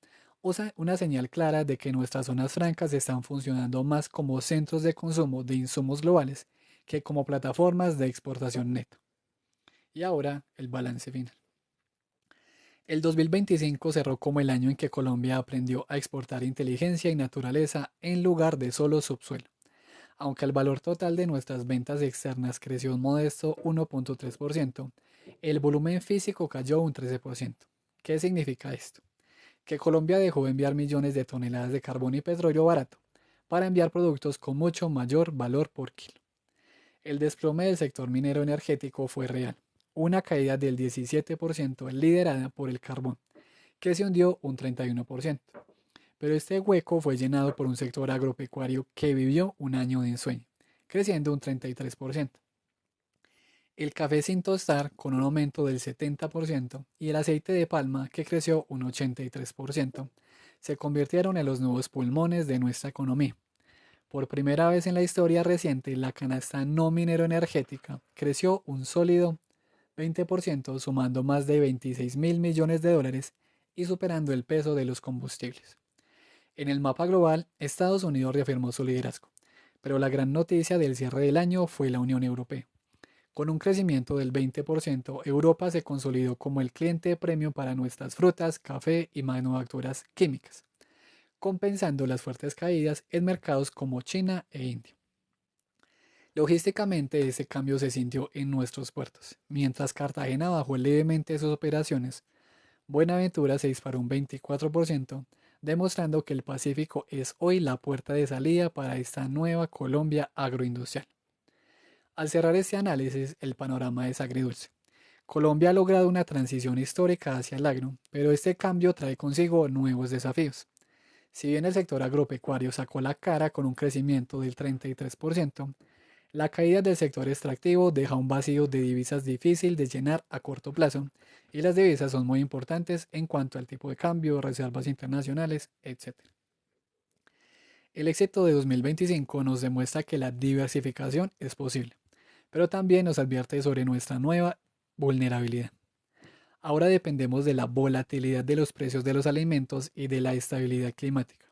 una señal clara de que nuestras zonas francas están funcionando más como centros de consumo de insumos globales que como plataformas de exportación neta. Y ahora el balance final. El 2025 cerró como el año en que Colombia aprendió a exportar inteligencia y naturaleza en lugar de solo subsuelo. Aunque el valor total de nuestras ventas externas creció un modesto 1.3%, el volumen físico cayó un 13%. ¿Qué significa esto? Que Colombia dejó de enviar millones de toneladas de carbón y petróleo barato para enviar productos con mucho mayor valor por kilo. El desplome del sector minero energético fue real, una caída del 17% liderada por el carbón, que se hundió un 31%. Pero este hueco fue llenado por un sector agropecuario que vivió un año de ensueño, creciendo un 33%. el café sin tostar con un aumento del 70% y el aceite de palma que creció un 83%, se convirtieron en los nuevos pulmones de nuestra economía. Por primera vez en la historia reciente, la canasta no minero energética creció un sólido 20%, sumando más de 26 mil millones de dólares y superando el peso de los combustibles. En el mapa global, Estados Unidos reafirmó su liderazgo, pero la gran noticia del cierre del año fue la Unión Europea. Con un crecimiento del 20%, Europa se consolidó como el cliente premium para nuestras frutas, café y manufacturas químicas, compensando las fuertes caídas en mercados como China e India. Logísticamente, ese cambio se sintió en nuestros puertos. Mientras Cartagena bajó levemente sus operaciones, Buenaventura se disparó un 24%, demostrando que el Pacífico es hoy la puerta de salida para esta nueva Colombia agroindustrial. Al cerrar este análisis, el panorama es agridulce. Colombia ha logrado una transición histórica hacia el agro, pero este cambio trae consigo nuevos desafíos. Si bien el sector agropecuario sacó la cara con un crecimiento del 33%, la caída del sector extractivo deja un vacío de divisas difícil de llenar a corto plazo, y las divisas son muy importantes en cuanto al tipo de cambio, reservas internacionales, etc. El éxito de 2025 nos demuestra que la diversificación es posible, pero también nos advierte sobre nuestra nueva vulnerabilidad. Ahora dependemos de la volatilidad de los precios de los alimentos y de la estabilidad climática.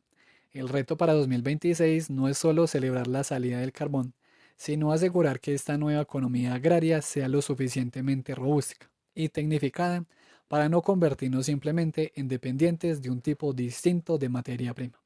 El reto para 2026 no es solo celebrar la salida del carbón, sino asegurar que esta nueva economía agraria sea lo suficientemente robusta y tecnificada para no convertirnos simplemente en dependientes de un tipo distinto de materia prima.